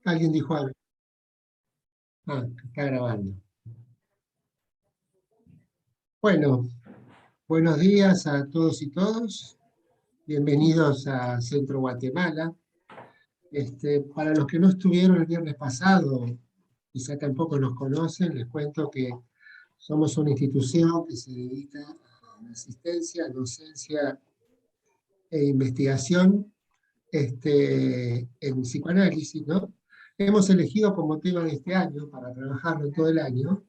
¿Alguien dijo algo? Ah, está grabando. Bueno, buenos días a todos y todos. Bienvenidos a Centro Guatemala. Para los que no estuvieron el viernes pasado, quizá tampoco nos conocen, les cuento que somos una institución que se dedica a la asistencia, docencia e investigación en psicoanálisis, ¿no? Hemos elegido como tema de este año, para trabajarlo todo el año,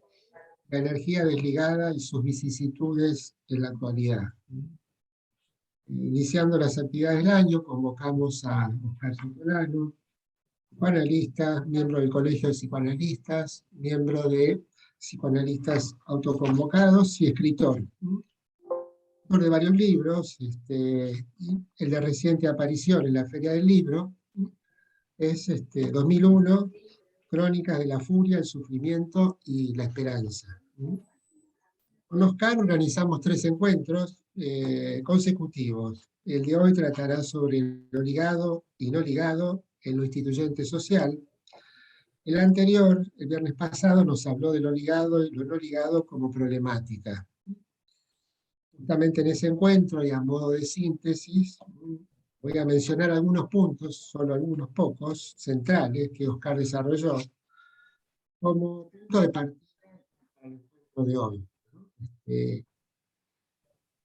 la energía desligada y sus vicisitudes en la actualidad. Iniciando las actividades del año, convocamos a Oscar Sotorano, psicoanalista, miembro del Colegio de Psicoanalistas, miembro de Psicoanalistas Autoconvocados y escritor. Autor de varios libros, y el de reciente aparición en la Feria del Libro es 2001, Crónicas de la Furia, el Sufrimiento y la Esperanza. Con Oscar organizamos 3 encuentros consecutivos. El de hoy tratará sobre lo ligado y no ligado en lo instituyente social. El anterior, el viernes pasado, nos habló de lo ligado y lo no ligado como problemática. Justamente en ese encuentro, y a modo de síntesis, voy a mencionar algunos puntos, solo algunos pocos, centrales, que Oscar desarrolló como punto de partida para el encuentro de hoy.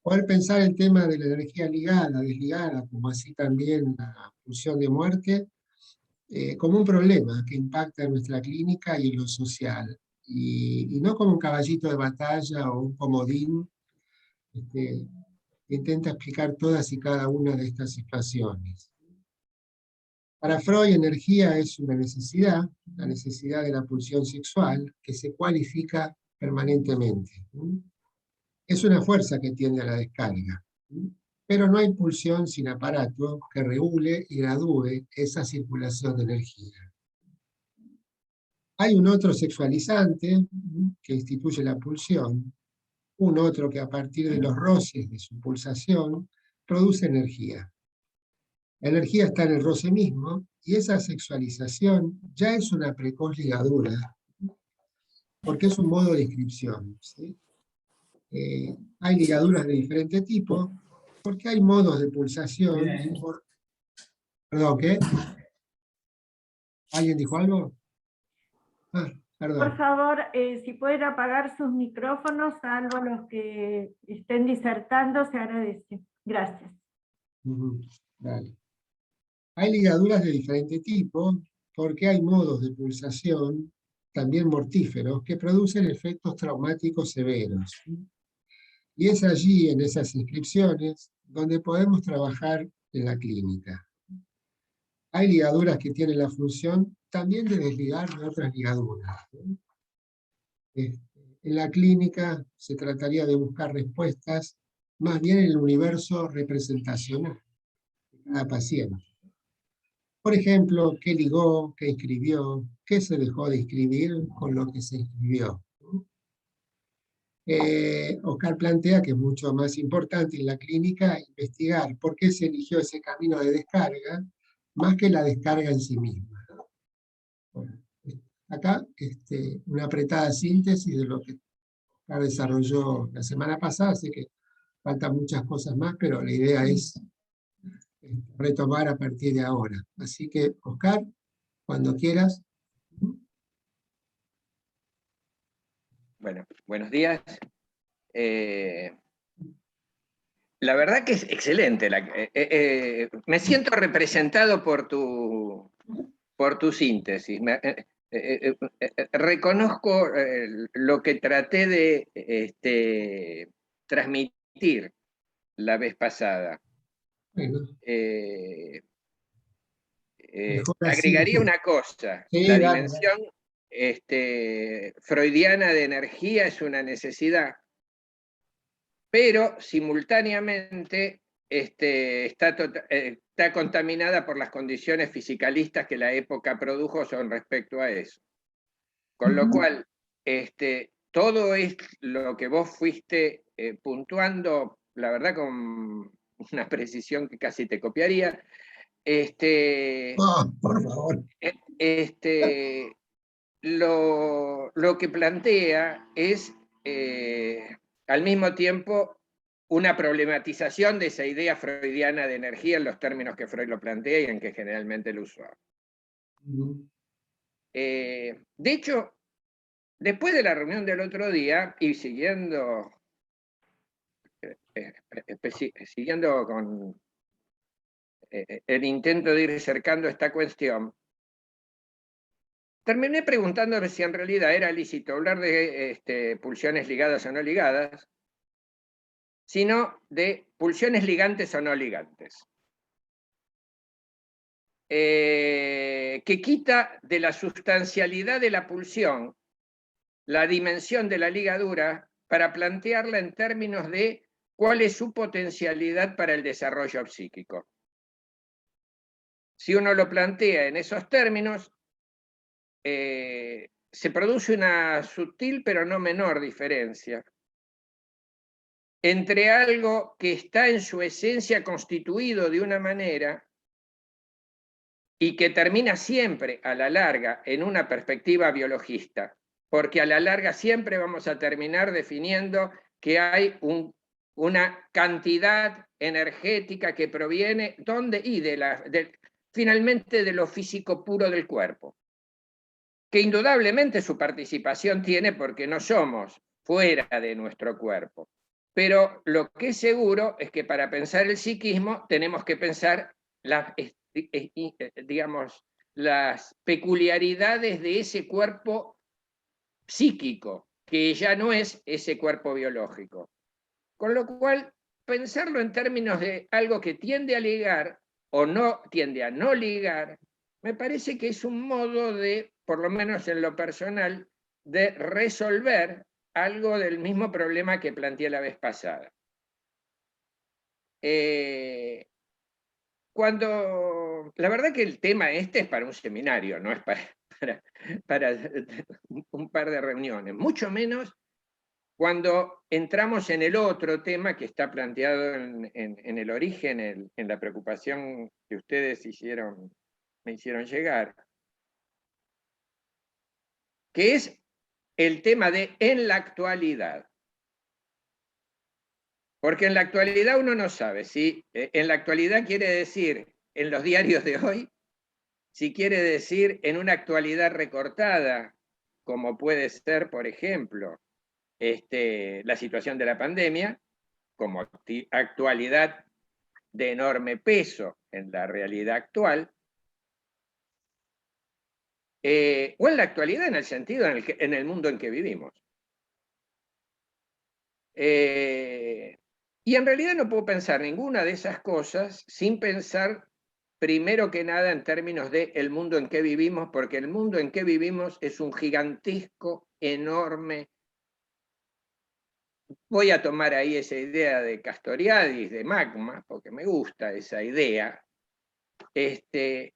Poder pensar el tema de la energía ligada, desligada, como así también la pulsión de muerte, como un problema que impacta en nuestra clínica y en lo social, y no como un caballito de batalla o un comodín que intenta explicar todas y cada una de estas situaciones. Para Freud, energía es una necesidad, la necesidad de la pulsión sexual, que se cualifica permanentemente. Es una fuerza que tiende a la descarga, pero no hay pulsión sin aparato que regule y gradúe esa circulación de energía. Hay un otro sexualizante que instituye la pulsión, un otro que a partir de los roces de su pulsación produce energía. La energía está en el roce mismo, y esa sexualización ya es una precoz ligadura, porque es un modo de inscripción, ¿sí? Hay ligaduras de diferente tipo, porque hay modos de pulsación. Perdón, ¿qué? ¿Alguien dijo algo? Ah, perdón. Por favor, si pueden apagar sus micrófonos, salvo los que estén disertando, se agradece. Gracias. Vale. Hay ligaduras de diferente tipo, porque hay modos de pulsación, también mortíferos, que producen efectos traumáticos severos. Y es allí, en esas inscripciones, donde podemos trabajar en la clínica. Hay ligaduras que tienen la función también de desligar de otras ligaduras. En la clínica se trataría de buscar respuestas más bien en el universo representacional de cada paciente. Por ejemplo, qué ligó, qué inscribió, qué se dejó de inscribir con lo que se inscribió. Oscar plantea que es mucho más importante en la clínica investigar por qué se eligió ese camino de descarga, más que la descarga en sí misma. Bueno, acá una apretada síntesis de lo que Oscar desarrolló la semana pasada, así que faltan muchas cosas más, pero la idea es retomar a partir de ahora. Así que, Oscar, cuando quieras. Bueno, buenos días. La verdad que es excelente. Me siento representado por tu síntesis. Reconozco lo que traté de transmitir la vez pasada. Bueno, agregaría una cosa. Sí, la dale. dimensión freudiana de energía es una necesidad, pero simultáneamente está contaminada por las condiciones fisicalistas que la época produjo con respecto a eso. Con lo cual, todo es lo que vos fuiste puntuando, la verdad con una precisión que casi te copiaría, Por favor. Lo que plantea es, al mismo tiempo, una problematización de esa idea freudiana de energía en los términos que Freud lo plantea y en que generalmente lo usó. De hecho, después de la reunión del otro día, y siguiendo con el intento de ir acercando esta cuestión, terminé preguntándome si en realidad era lícito hablar de pulsiones ligadas o no ligadas, sino de pulsiones ligantes o no ligantes. Que quita de la sustancialidad de la pulsión la dimensión de la ligadura para plantearla en términos de cuál es su potencialidad para el desarrollo psíquico. Si uno lo plantea en esos términos, se produce una sutil pero no menor diferencia entre algo que está en su esencia constituido de una manera y que termina siempre a la larga en una perspectiva biologista, porque a la larga siempre vamos a terminar definiendo que hay una cantidad energética que proviene finalmente de lo físico puro del cuerpo, que indudablemente su participación tiene porque no somos fuera de nuestro cuerpo. Pero lo que es seguro es que para pensar el psiquismo tenemos que pensar digamos, las peculiaridades de ese cuerpo psíquico, que ya no es ese cuerpo biológico. Con lo cual, pensarlo en términos de algo que tiende a ligar o no tiende a no ligar, me parece que es un modo de, por lo menos en lo personal, de resolver algo del mismo problema que planteé la vez pasada. La verdad que el tema este es para un seminario, no es para un par de reuniones, mucho menos cuando entramos en el otro tema que está planteado en el origen, en la preocupación que ustedes me hicieron llegar, que es el tema de en la actualidad. Porque en la actualidad uno no sabe si en la actualidad quiere decir en los diarios de hoy, si quiere decir en una actualidad recortada, como puede ser, por ejemplo, la situación de la pandemia, como actualidad de enorme peso en la realidad actual, o en la actualidad en el sentido en el mundo en que vivimos. Y en realidad no puedo pensar ninguna de esas cosas sin pensar primero que nada en términos de el mundo en que vivimos, porque el mundo en que vivimos es un gigantesco, enorme. Voy a tomar ahí esa idea de Castoriadis, de magma, porque me gusta esa idea, de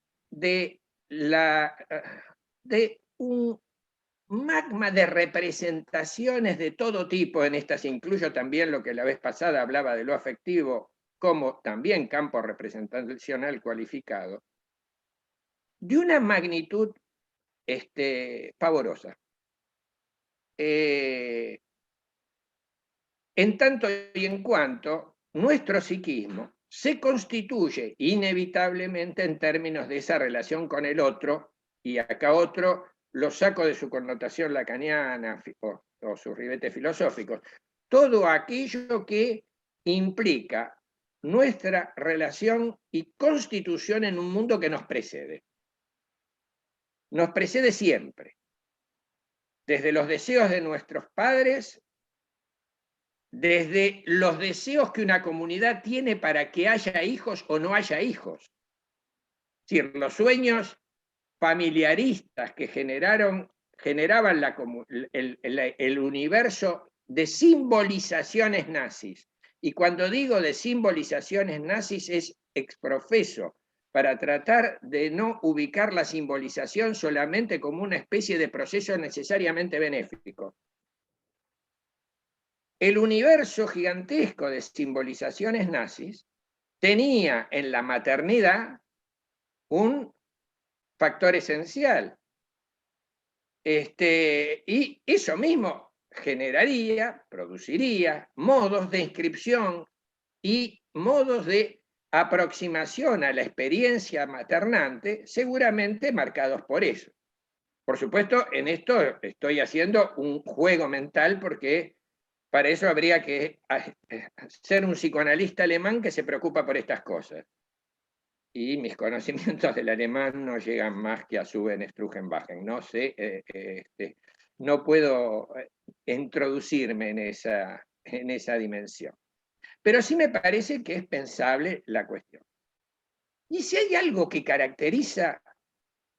un magma de representaciones de todo tipo. En estas incluyo también lo que la vez pasada hablaba de lo afectivo, como también campo representacional cualificado, de una magnitud pavorosa. En tanto y en cuanto nuestro psiquismo se constituye inevitablemente en términos de esa relación con el otro, y acá otro lo saco de su connotación lacaniana o sus ribetes filosóficos, todo aquello que implica nuestra relación y constitución en un mundo que nos precede. Nos precede siempre, desde los deseos de nuestros padres, desde los deseos que una comunidad tiene para que haya hijos o no haya hijos. Es decir, los sueños familiaristas que generaban el universo de simbolizaciones nazis. Y cuando digo de simbolizaciones nazis es exprofeso, para tratar de no ubicar la simbolización solamente como una especie de proceso necesariamente benéfico. El universo gigantesco de simbolizaciones nazis tenía en la maternidad un factor esencial. Y eso mismo generaría, produciría modos de inscripción y modos de aproximación a la experiencia maternante, seguramente marcados por eso. Por supuesto, en esto estoy haciendo un juego mental porque para eso habría que ser un psicoanalista alemán que se preocupa por estas cosas. Y mis conocimientos del alemán no llegan más que a Suben, Strugenbachen. No sé, no puedo introducirme en esa dimensión. Pero sí me parece que es pensable la cuestión. Y si hay algo que caracteriza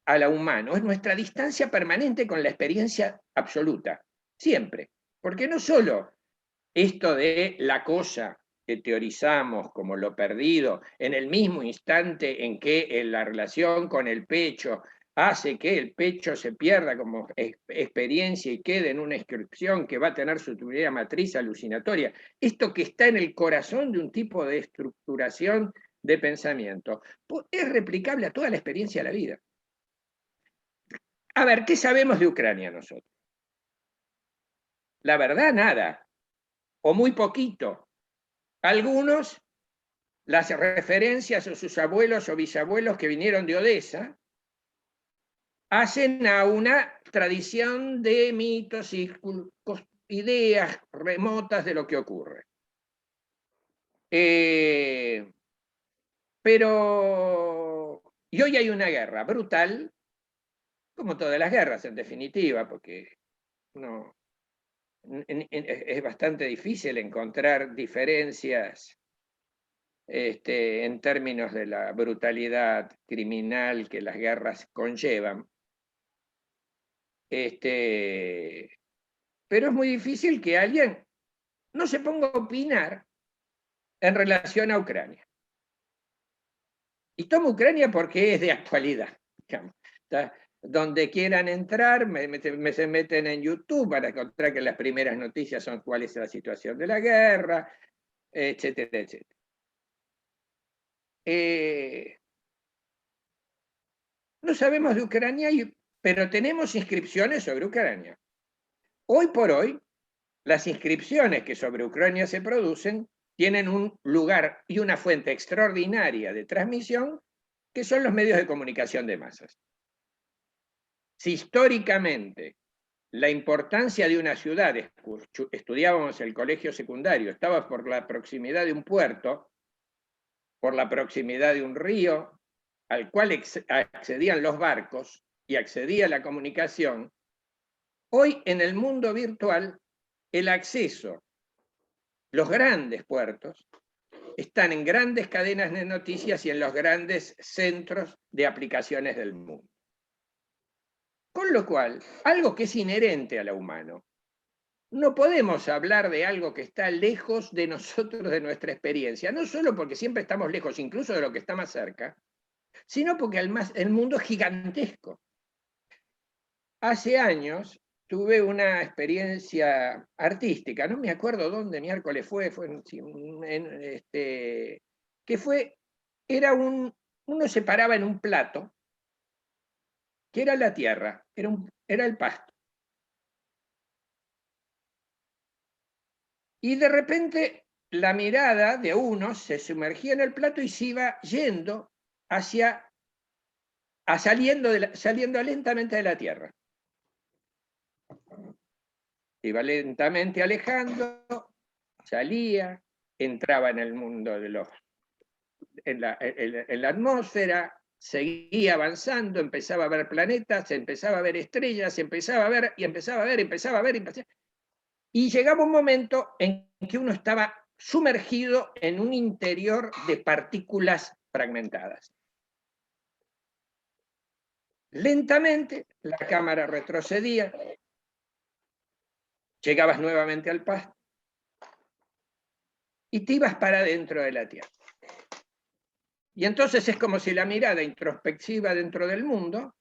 a la humano, es nuestra distancia permanente con la experiencia absoluta, siempre. Porque no solo esto de la cosa que teorizamos como lo perdido, en el mismo instante en que la relación con el pecho hace que el pecho se pierda como experiencia y quede en una inscripción que va a tener su teoría matriz alucinatoria. Esto que está en el corazón de un tipo de estructuración de pensamiento, es replicable a toda la experiencia de la vida. A ver, ¿qué sabemos de Ucrania nosotros? La verdad, nada, o muy poquito. Algunos, las referencias a sus abuelos o bisabuelos que vinieron de Odessa, hacen a una tradición de mitos y ideas remotas de lo que ocurre. Pero, y hoy hay una guerra brutal, como todas las guerras en definitiva, porque no, es bastante difícil encontrar diferencias en términos de la brutalidad criminal que las guerras conllevan. Pero es muy difícil que alguien no se ponga a opinar en relación a Ucrania. Y tomo Ucrania porque es de actualidad. Digamos. Donde quieran entrar, se meten en YouTube para encontrar que las primeras noticias son cuál es la situación de la guerra, etcétera, etcétera. No sabemos de Ucrania, pero tenemos inscripciones sobre Ucrania. Hoy por hoy, las inscripciones que sobre Ucrania se producen tienen un lugar y una fuente extraordinaria de transmisión, que son los medios de comunicación de masas. Si históricamente la importancia de una ciudad, estudiábamos el colegio secundario, estaba por la proximidad de un puerto, por la proximidad de un río, al cual accedían los barcos y accedía la comunicación, hoy en el mundo virtual el acceso, los grandes puertos, están en grandes cadenas de noticias y en los grandes centros de aplicaciones del mundo. Con lo cual, algo que es inherente a lo humano, no podemos hablar de algo que está lejos de nosotros, de nuestra experiencia, no solo porque siempre estamos lejos, incluso de lo que está más cerca, sino porque el mundo es gigantesco. Hace años tuve una experiencia artística, no me acuerdo dónde miércoles uno se paraba en un plato, que era la tierra, era el pasto. Y de repente la mirada de uno se sumergía en el plato y se iba yendo saliendo lentamente de la tierra. Se iba lentamente alejando, salía, entraba en el mundo en la atmósfera, seguía avanzando, empezaba a ver planetas, empezaba a ver estrellas, empezaba a ver, y llegaba un momento en que uno estaba sumergido en un interior de partículas fragmentadas. Lentamente la cámara retrocedía, llegabas nuevamente al pasto y te ibas para dentro de la Tierra. Y entonces es como si la mirada introspectiva dentro del mundo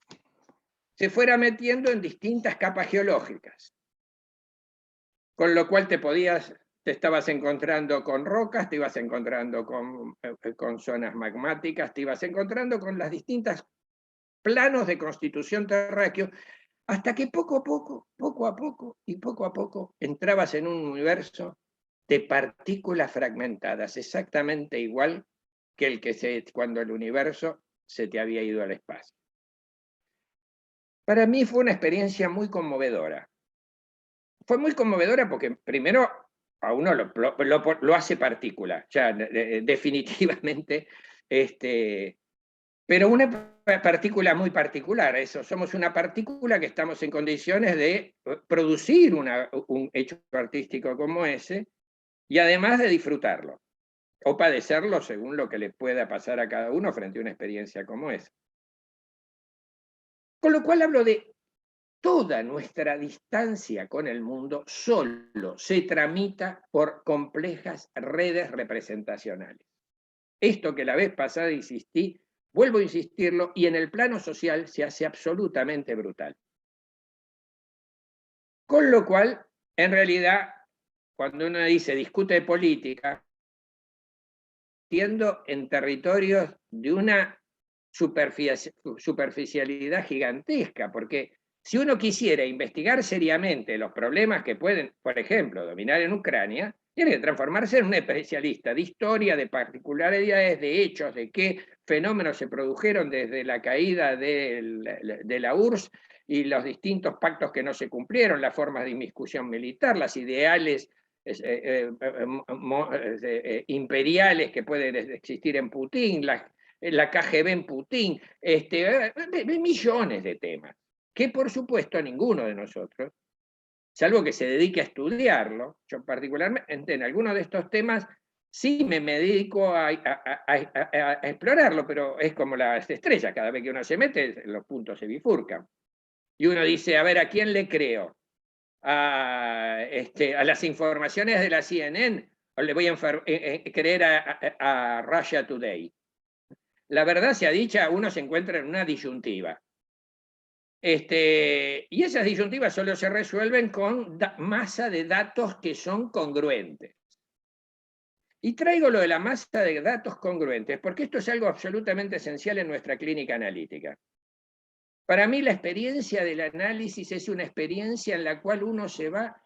se fuera metiendo en distintas capas geológicas, con lo cual te te estabas encontrando con rocas, te ibas encontrando con zonas magmáticas, te ibas encontrando con las distintas planos de constitución terráqueo, hasta que poco a poco, entrabas en un universo de partículas fragmentadas, exactamente igual que el que cuando el universo se te había ido al espacio. Para mí fue una experiencia muy conmovedora. Fue muy conmovedora porque primero a uno lo hace partícula, ya definitivamente, pero una partícula muy particular, eso, somos una partícula que estamos en condiciones de producir un hecho artístico como ese, y además de disfrutarlo, o padecerlo según lo que le pueda pasar a cada uno frente a una experiencia como esa. Con lo cual hablo de toda nuestra distancia con el mundo solo se tramita por complejas redes representacionales. Esto que la vez pasada insistí, vuelvo a insistirlo, y en el plano social se hace absolutamente brutal. Con lo cual, en realidad, cuando uno dice discute de política, tiendo en territorios de una superficialidad gigantesca, porque si uno quisiera investigar seriamente los problemas que pueden, por ejemplo, dominar en Ucrania, tiene que transformarse en un especialista de historia, de particularidades, de hechos, de qué fenómenos se produjeron desde la caída de la URSS y los distintos pactos que no se cumplieron, las formas de inmiscusión militar, las ideales imperiales que pueden existir en Putin, la KGB en Putin, millones de temas, que por supuesto ninguno de nosotros, salvo que se dedique a estudiarlo, yo particularmente en algunos de estos temas sí me dedico a explorarlo, pero es como las estrellas, cada vez que uno se mete, los puntos se bifurcan. Y uno dice, a ver, ¿a quién le creo? ¿A las informaciones de la CNN o le voy a creer a Russia Today? La verdad sea dicha, uno se encuentra en una disyuntiva. Y esas disyuntivas solo se resuelven con masa de datos que son congruentes. Y traigo lo de la masa de datos congruentes porque esto es algo absolutamente esencial en nuestra clínica analítica. Para mí la experiencia del análisis es una experiencia en la cual uno se va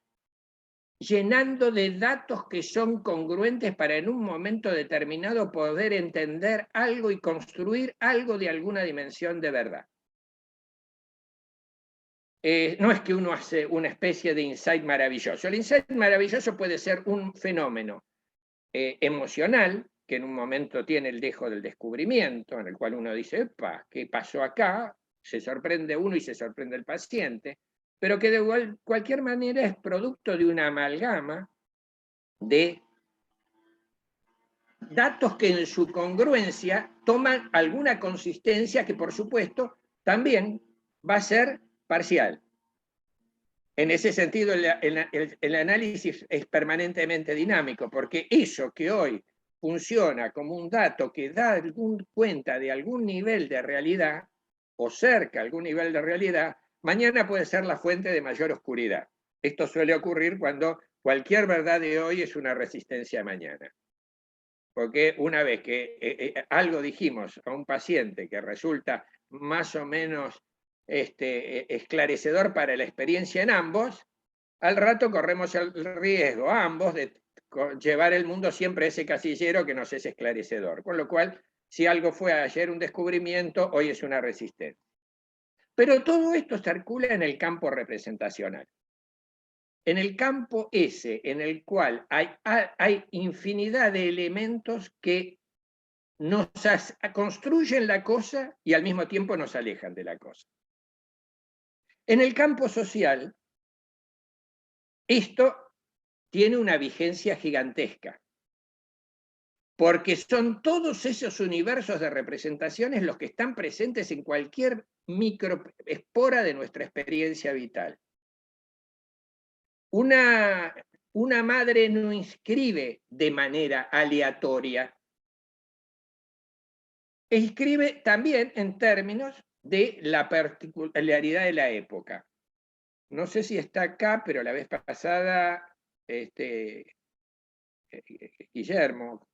llenando de datos que son congruentes para en un momento determinado poder entender algo y construir algo de alguna dimensión de verdad. No es que uno hace una especie de insight maravilloso. El insight maravilloso puede ser un fenómeno emocional, que en un momento tiene el dejo del descubrimiento, en el cual uno dice, epa, ¿qué pasó acá? Se sorprende uno y se sorprende el paciente, pero que de cualquier manera es producto de una amalgama de datos que en su congruencia toman alguna consistencia que por supuesto también va a ser parcial. En ese sentido el análisis es permanentemente dinámico, porque eso que hoy funciona como un dato que da cuenta de algún nivel de realidad, o cerca a algún nivel de realidad, mañana puede ser la fuente de mayor oscuridad. Esto suele ocurrir cuando cualquier verdad de hoy es una resistencia de mañana. Porque una vez que algo dijimos a un paciente que resulta más o menos esclarecedor para la experiencia en ambos, al rato corremos el riesgo ambos de llevar el mundo siempre a ese casillero que nos es esclarecedor. Con lo cual, si algo fue ayer un descubrimiento, hoy es una resistencia. Pero todo esto circula en el campo representacional. En el campo ese, en el cual hay infinidad de elementos que nos construyen la cosa y al mismo tiempo nos alejan de la cosa. En el campo social, esto tiene una vigencia gigantesca, porque son todos esos universos de representaciones los que están presentes en cualquier microespora de nuestra experiencia vital. Una madre no inscribe de manera aleatoria, escribe también en términos de la particularidad de la época. No sé si está acá, pero la vez pasada Guillermo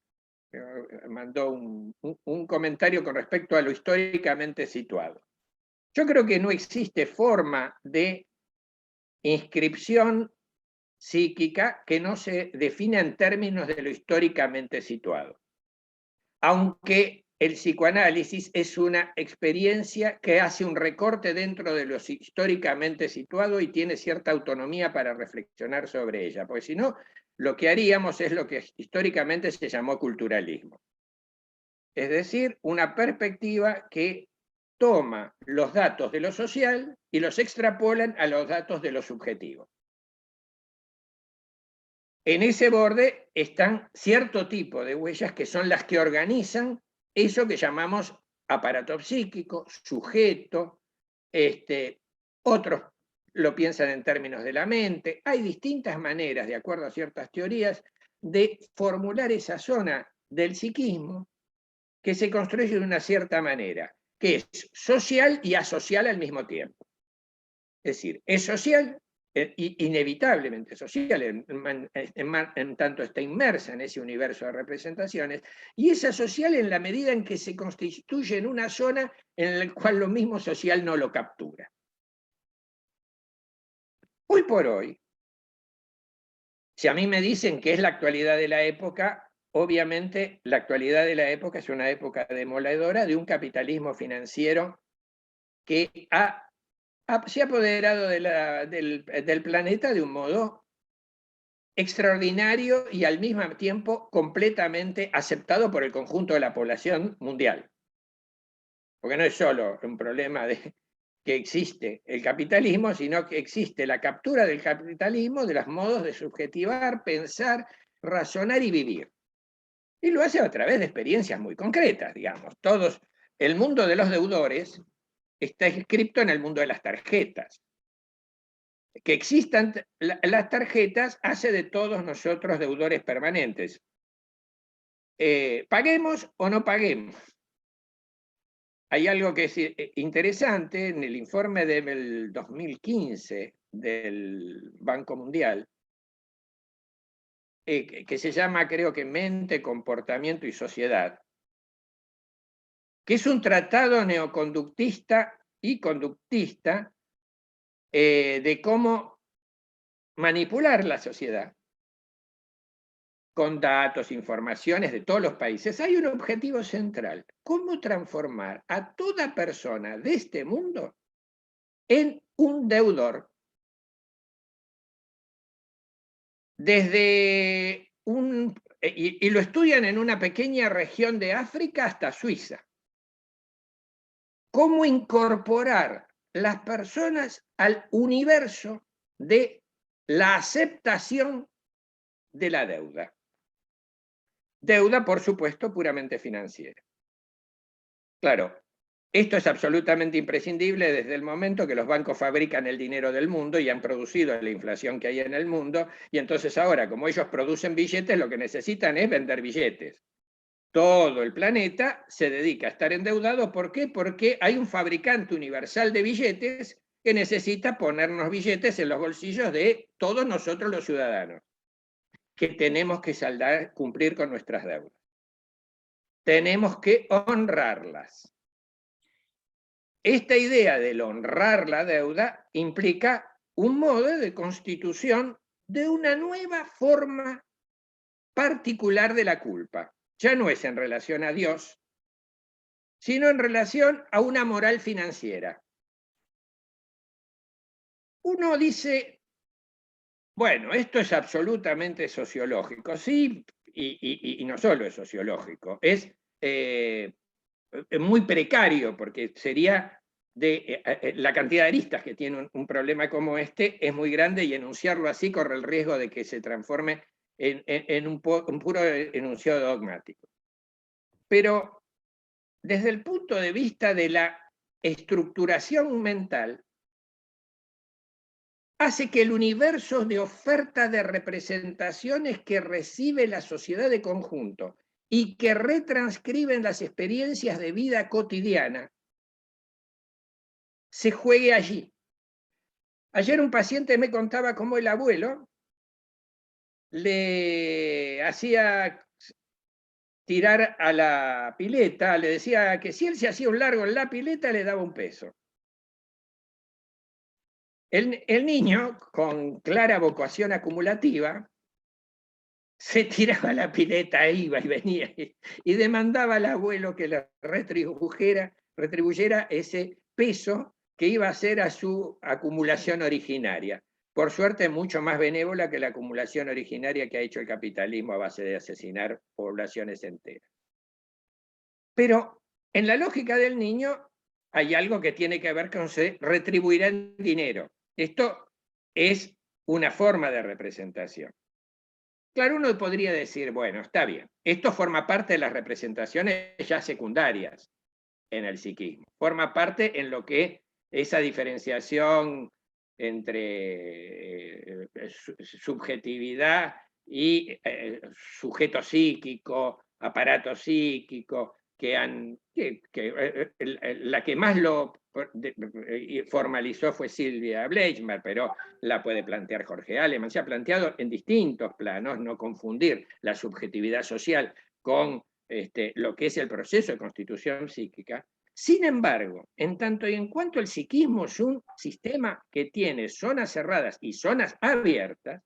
mandó un comentario con respecto a lo históricamente situado. Yo creo que no existe forma de inscripción psíquica que no se defina en términos de lo históricamente situado. Aunque el psicoanálisis es una experiencia que hace un recorte dentro de lo históricamente situado y tiene cierta autonomía para reflexionar sobre ella, porque si no, lo que haríamos es lo que históricamente se llamó culturalismo. Es decir, una perspectiva que toma los datos de lo social y los extrapolan a los datos de lo subjetivo. En ese borde están cierto tipo de huellas que son las que organizan eso que llamamos aparato psíquico, sujeto, otros lo piensan en términos de la mente. Hay distintas maneras, de acuerdo a ciertas teorías, de formular esa zona del psiquismo que se construye de una cierta manera, que es social y asocial al mismo tiempo. Es decir, es social, inevitablemente social, en tanto está inmersa en ese universo de representaciones, y es asocial en la medida en que se constituye en una zona en la cual lo mismo social no lo captura. Hoy por hoy, si a mí me dicen que es la actualidad de la época, obviamente la actualidad de la época es una época demoledora de un capitalismo financiero que se ha apoderado del planeta de un modo extraordinario y al mismo tiempo completamente aceptado por el conjunto de la población mundial. Porque no es solo un problema de que existe el capitalismo, sino que existe la captura del capitalismo de los modos de subjetivar, pensar, razonar y vivir. Y lo hace a través de experiencias muy concretas, digamos. El mundo de los deudores está inscripto en el mundo de las tarjetas. Que existan las tarjetas hace de todos nosotros deudores permanentes. Paguemos o no paguemos. Hay algo que es interesante en el informe del 2015 del Banco Mundial, que se llama, creo que Mente, Comportamiento y Sociedad, que es un tratado neoconductista y conductista de cómo manipular la sociedad con datos, informaciones de todos los países. Hay un objetivo central: cómo transformar a toda persona de este mundo en un deudor. Y lo estudian en una pequeña región de África hasta Suiza. Cómo incorporar las personas al universo de la aceptación de la deuda. Deuda, por supuesto, puramente financiera. Claro, esto es absolutamente imprescindible desde el momento que los bancos fabrican el dinero del mundo y han producido la inflación que hay en el mundo, y entonces ahora, como ellos producen billetes, lo que necesitan es vender billetes. Todo el planeta se dedica a estar endeudado. ¿Por qué? Porque hay un fabricante universal de billetes que necesita ponernos billetes en los bolsillos de todos nosotros los ciudadanos, que tenemos que saldar, cumplir con nuestras deudas. Tenemos que honrarlas. Esta idea del honrar la deuda implica un modo de constitución de una nueva forma particular de la culpa. Ya no es en relación a Dios, sino en relación a una moral financiera. Uno dice, bueno, esto es absolutamente sociológico. Sí, y no solo es sociológico, es muy precario, porque sería la cantidad de aristas que tiene un problema como este es muy grande, y enunciarlo así corre el riesgo de que se transforme en un puro enunciado dogmático. Pero desde el punto de vista de la estructuración mental, hace que el universo de oferta de representaciones que recibe la sociedad de conjunto y que retranscriben las experiencias de vida cotidiana se juegue allí. Ayer un paciente me contaba cómo el abuelo le hacía tirar a la pileta, le decía que si él se hacía un largo en la pileta le daba 1 peso. El niño, con clara vocación acumulativa, se tiraba a la pileta, iba y venía, y demandaba al abuelo que le retribuyera ese peso que iba a ser a su acumulación originaria. Por suerte, mucho más benévola que la acumulación originaria que ha hecho el capitalismo a base de asesinar poblaciones enteras. Pero en la lógica del niño hay algo que tiene que ver con se retribuirá en dinero. Esto es una forma de representación. Claro, uno podría decir, bueno, está bien, esto forma parte de las representaciones ya secundarias en el psiquismo, forma parte en lo que esa diferenciación entre subjetividad y sujeto psíquico, aparato psíquico, la que más lo formalizó fue Silvia Bleichmer, pero la puede plantear Jorge Aleman. Se ha planteado en distintos planos, no confundir la subjetividad social con lo que es el proceso de constitución psíquica. Sin embargo, en tanto y en cuanto el psiquismo es un sistema que tiene zonas cerradas y zonas abiertas,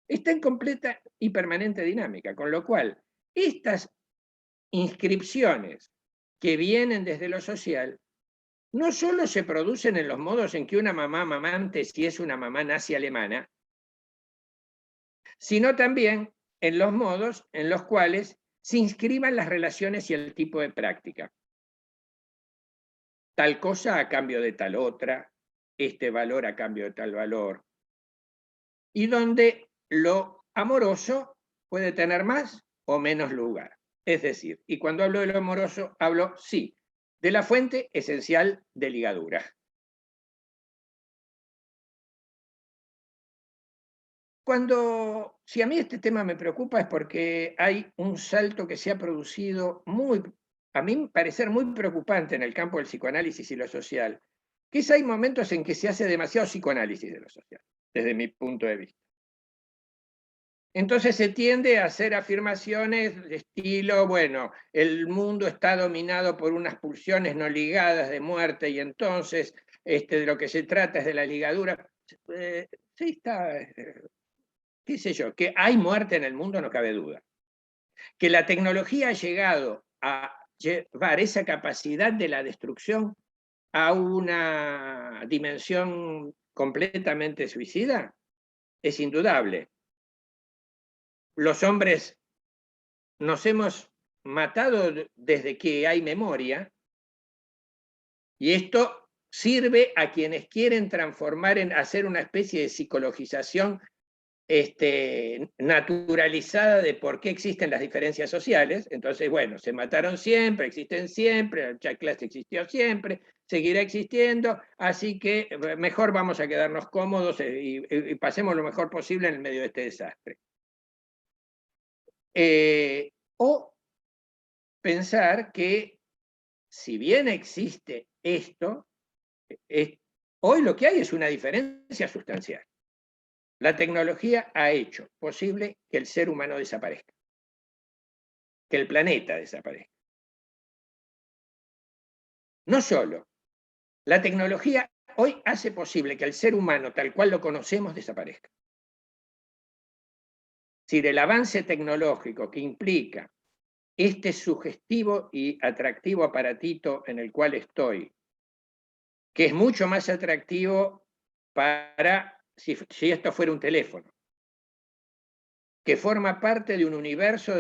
está en completa y permanente dinámica, con lo cual estas inscripciones que vienen desde lo social no solo se producen en los modos en que una mamá mamante, si es una mamá nazi alemana, sino también en los modos en los cuales se inscriban las relaciones y el tipo de práctica. Tal cosa a cambio de tal otra, este valor a cambio de tal valor. Y donde lo amoroso puede tener más o menos lugar. Es decir, y cuando hablo de lo amoroso, hablo, sí, de la fuente esencial de ligadura. Si a mí este tema me preocupa es porque hay un salto que se ha producido a mí parecer muy preocupante en el campo del psicoanálisis y lo social, que hay momentos en que se hace demasiado psicoanálisis de lo social, desde mi punto de vista. Entonces se tiende a hacer afirmaciones de estilo, bueno, el mundo está dominado por unas pulsiones no ligadas de muerte y entonces de lo que se trata es de la ligadura. Sí, está, qué sé yo, que hay muerte en el mundo no cabe duda. Que la tecnología ha llegado a llevar esa capacidad de la destrucción a una dimensión completamente suicida es indudable. Los hombres nos hemos matado desde que hay memoria, y esto sirve a quienes quieren hacer una especie de psicologización naturalizada de por qué existen las diferencias sociales. Entonces, bueno, se mataron siempre, existen siempre, la clase existió siempre, seguirá existiendo, así que mejor vamos a quedarnos cómodos y pasemos lo mejor posible en el medio de este desastre. O pensar que, si bien existe esto, hoy lo que hay es una diferencia sustancial. La tecnología ha hecho posible que el ser humano desaparezca, que el planeta desaparezca. No solo, la tecnología hoy hace posible que el ser humano, tal cual lo conocemos, desaparezca. Es decir, el avance tecnológico que implica este sugestivo y atractivo aparatito en el cual estoy, que es mucho más atractivo para si esto fuera un teléfono, que forma parte de un universo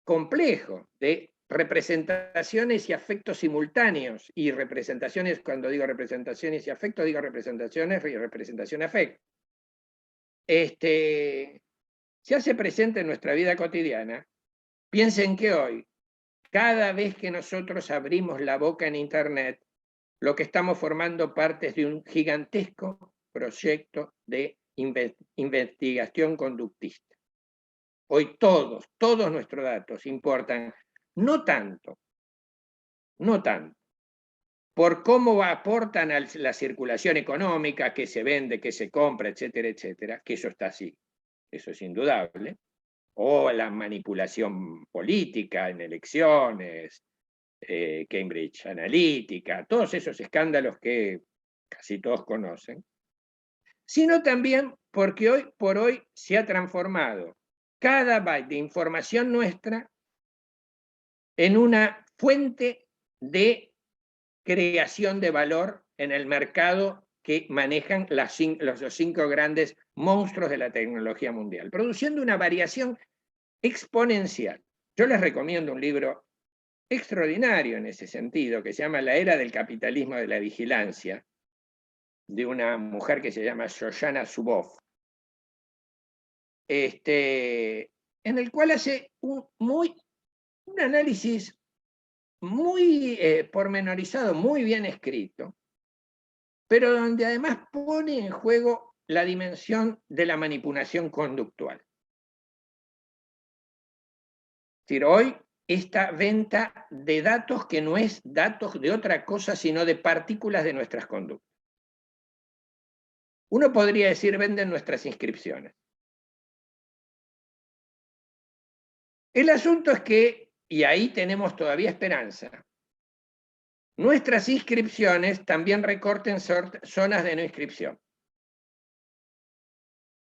complejo de representaciones y afectos simultáneos, y representaciones, cuando digo representaciones y afectos, digo representaciones y representación-afecto. Se hace presente en nuestra vida cotidiana. Piensen que hoy, cada vez que nosotros abrimos la boca en Internet, lo que estamos formando parte es de un gigantesco proyecto de investigación conductista. Hoy todos nuestros datos importan, no tanto, por cómo aportan a la circulación económica, que se vende, que se compra, etcétera, etcétera, que eso está así. eso es indudable, o la manipulación política en elecciones, Cambridge Analytica, todos esos escándalos que casi todos conocen, sino también porque hoy por hoy se ha transformado cada byte de información nuestra en una fuente de creación de valor en el mercado que manejan los 5 grandes monstruos de la tecnología mundial, produciendo una variación exponencial. Yo les recomiendo un libro extraordinario en ese sentido, que se llama La era del capitalismo de la vigilancia, de una mujer que se llama Shoshana Zuboff, en el cual hace un análisis muy pormenorizado, muy bien escrito, pero donde además pone en juego la dimensión de la manipulación conductual. Es decir, hoy esta venta de datos que no es datos de otra cosa, sino de partículas de nuestras conductas. Uno podría decir, venden nuestras inscripciones. El asunto es que, y ahí tenemos todavía esperanza, nuestras inscripciones también recorten zonas de no inscripción.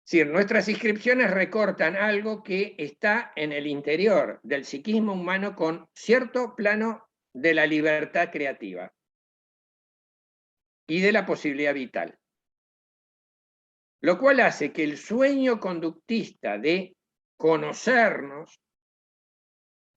Es decir, nuestras inscripciones recortan algo que está en el interior del psiquismo humano con cierto plano de la libertad creativa y de la posibilidad vital. Lo cual hace que el sueño conductista de conocernos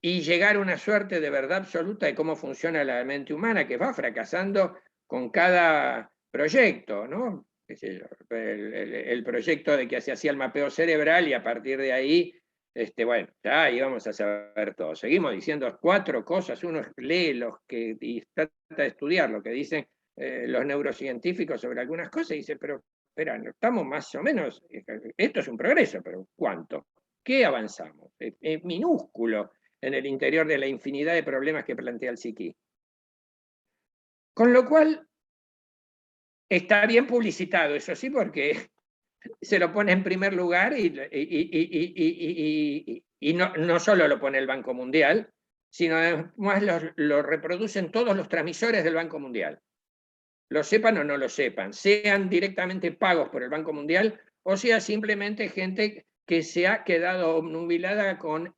y llegar a una suerte de verdad absoluta de cómo funciona la mente humana, que va fracasando con cada proyecto, ¿no? El proyecto de que se hacía el mapeo cerebral y a partir de ahí, bueno, ya íbamos a saber todo. Seguimos diciendo 4 cosas, uno lee y trata de estudiar lo que dicen los neurocientíficos sobre algunas cosas y dice, pero espera, estamos más o menos, esto es un progreso, pero ¿cuánto? ¿Qué avanzamos? Es minúsculo en el interior de la infinidad de problemas que plantea el psiquismo. Con lo cual, está bien publicitado, eso sí, porque se lo pone en primer lugar y no solo lo pone el Banco Mundial, sino además lo reproducen todos los transmisores del Banco Mundial. Lo sepan o no lo sepan, sean directamente pagos por el Banco Mundial o sea simplemente gente que se ha quedado obnubilada con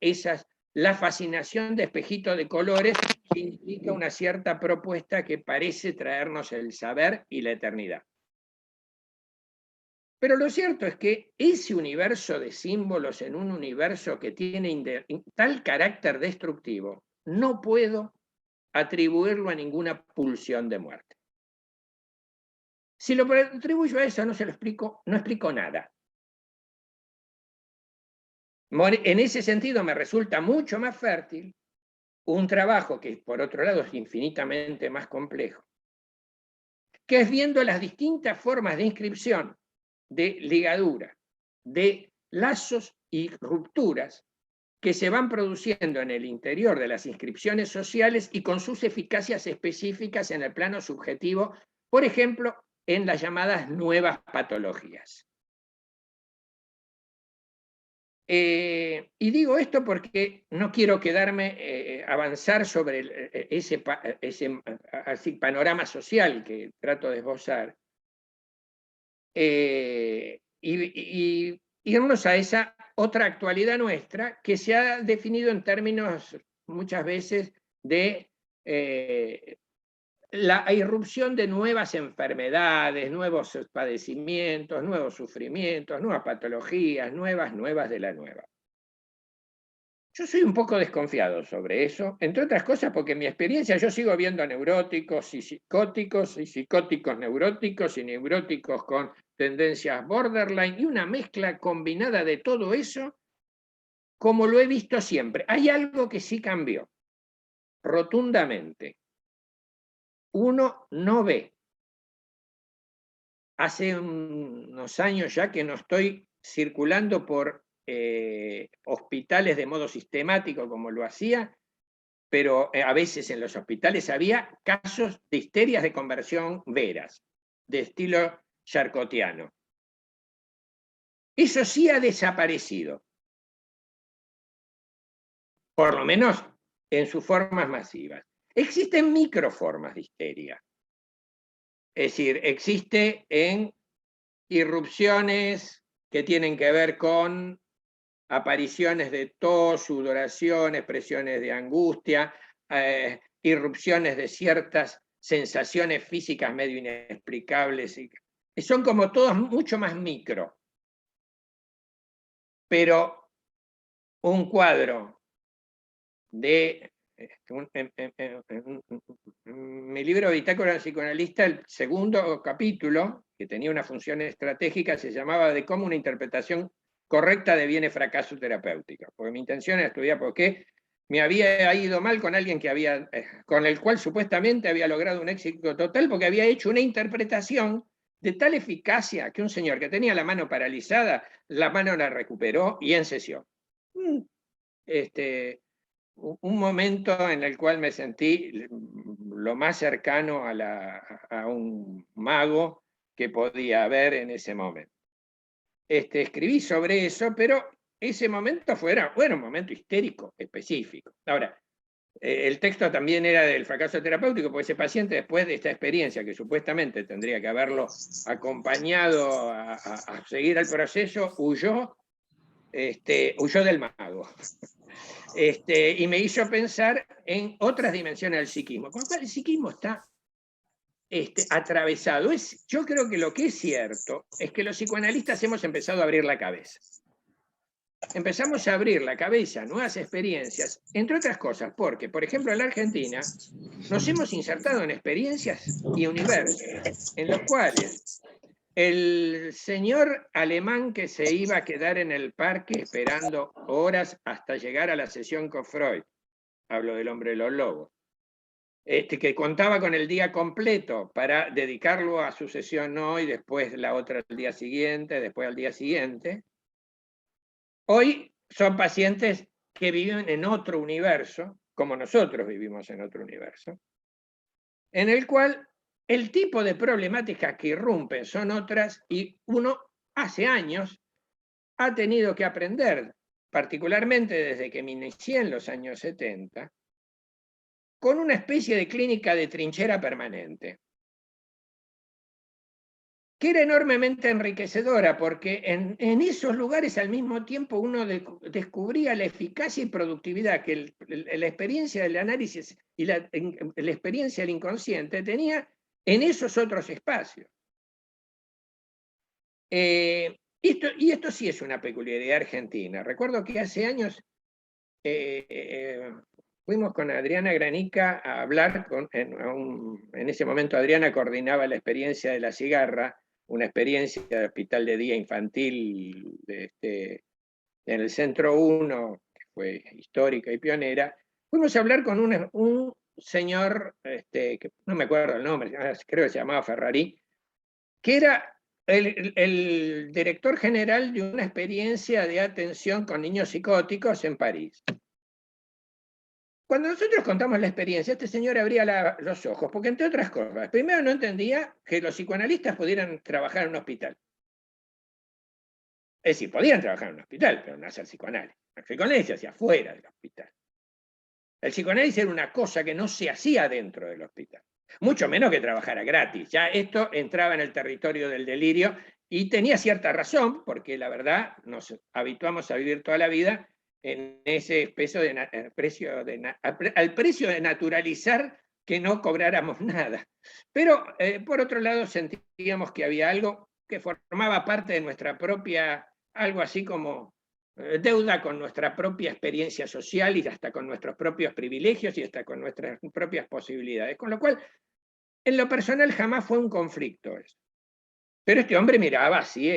la fascinación de espejito de colores que indica una cierta propuesta que parece traernos el saber y la eternidad. Pero lo cierto es que ese universo de símbolos en un universo que tiene tal carácter destructivo, no puedo atribuirlo a ninguna pulsión de muerte. Si lo atribuyo a eso, no explico nada. En ese sentido, me resulta mucho más fértil un trabajo que, por otro lado, es infinitamente más complejo, que es viendo las distintas formas de inscripción, de ligadura, de lazos y rupturas que se van produciendo en el interior de las inscripciones sociales y con sus eficacias específicas en el plano subjetivo, por ejemplo, en las llamadas nuevas patologías. Y digo esto porque no quiero quedarme avanzar sobre ese panorama social que trato de esbozar y irnos a esa otra actualidad nuestra que se ha definido en términos muchas veces de la irrupción de nuevas enfermedades, nuevos padecimientos, nuevos sufrimientos, nuevas patologías, nuevas de la nueva. Yo soy un poco desconfiado sobre eso, entre otras cosas porque en mi experiencia yo sigo viendo neuróticos y psicóticos neuróticos y neuróticos con tendencias borderline y una mezcla combinada de todo eso como lo he visto siempre. Hay algo que sí cambió rotundamente. Uno no ve. Hace unos años ya que no estoy circulando por hospitales de modo sistemático como lo hacía, pero a veces en los hospitales había casos de histerias de conversión veras, de estilo charcotiano. Eso sí ha desaparecido, por lo menos en sus formas masivas. Existen microformas de histeria. Es decir, existe en irrupciones que tienen que ver con apariciones de tos, sudoración, expresiones de angustia, irrupciones de ciertas sensaciones físicas medio inexplicables. Y son como todos mucho más micro. Pero un cuadro de... En mi libro Bitácora del psicoanalista, el segundo capítulo, que tenía una función estratégica, se llamaba de cómo una interpretación correcta deviene fracaso terapéutico. Porque mi intención era estudiar por qué me había ido mal con alguien que había, con el cual supuestamente había logrado un éxito total, porque había hecho una interpretación de tal eficacia que un señor que tenía la mano paralizada, la mano la recuperó y en sesión. Un momento en el cual me sentí lo más cercano a un mago que podía haber en ese momento. Escribí sobre eso, pero ese momento fue un momento histérico específico. Ahora, el texto también era del fracaso terapéutico, porque ese paciente, después de esta experiencia, que supuestamente tendría que haberlo acompañado a seguir el proceso, huyó del mago. Y me hizo pensar en otras dimensiones del psiquismo, con lo cual el psiquismo está atravesado. Yo creo que lo que es cierto es que los psicoanalistas hemos empezado a abrir la cabeza. Empezamos a abrir la cabeza a nuevas experiencias, entre otras cosas, porque, por ejemplo, en la Argentina nos hemos insertado en experiencias y universos en los cuales el señor alemán que se iba a quedar en el parque esperando horas hasta llegar a la sesión con Freud, hablo del hombre de los lobos, que contaba con el día completo para dedicarlo a su sesión hoy, después la otra al día siguiente, después al día siguiente. Hoy son pacientes que viven en otro universo, como nosotros vivimos en otro universo, en el cual el tipo de problemáticas que irrumpen son otras y uno hace años ha tenido que aprender, particularmente desde que me inicié en los años 70, con una especie de clínica de trinchera permanente, que era enormemente enriquecedora, porque en esos lugares al mismo tiempo uno descubría la eficacia y productividad que la experiencia del análisis y la experiencia del inconsciente tenía en esos otros espacios. Esto sí es una peculiaridad argentina. Recuerdo que hace años fuimos con Adriana Granica a hablar, en ese momento Adriana coordinaba la experiencia de la cigarra, una experiencia de hospital de día infantil en el Centro 1, que fue histórica y pionera. Fuimos a hablar con un señor, que no me acuerdo el nombre, creo que se llamaba Ferrari, que era el director general de una experiencia de atención con niños psicóticos en París. Cuando nosotros contamos la experiencia, este señor abría los ojos, porque entre otras cosas, primero no entendía que los psicoanalistas pudieran trabajar en un hospital. Es decir, podían trabajar en un hospital, pero no hacer psicoanálisis. El psicoanálisis se hacía fuera del hospital. El psicoanálisis era una cosa que no se hacía dentro del hospital. Mucho menos que trabajara gratis. Ya esto entraba en el territorio del delirio y tenía cierta razón, porque la verdad nos habituamos a vivir toda la vida en ese al precio de naturalizar que no cobráramos nada. Pero, por otro lado, sentíamos que había algo que formaba parte de nuestra propia, algo así como deuda con nuestra propia experiencia social y hasta con nuestros propios privilegios y hasta con nuestras propias posibilidades. Con lo cual, en lo personal jamás fue un conflicto eso. Pero este hombre miraba así.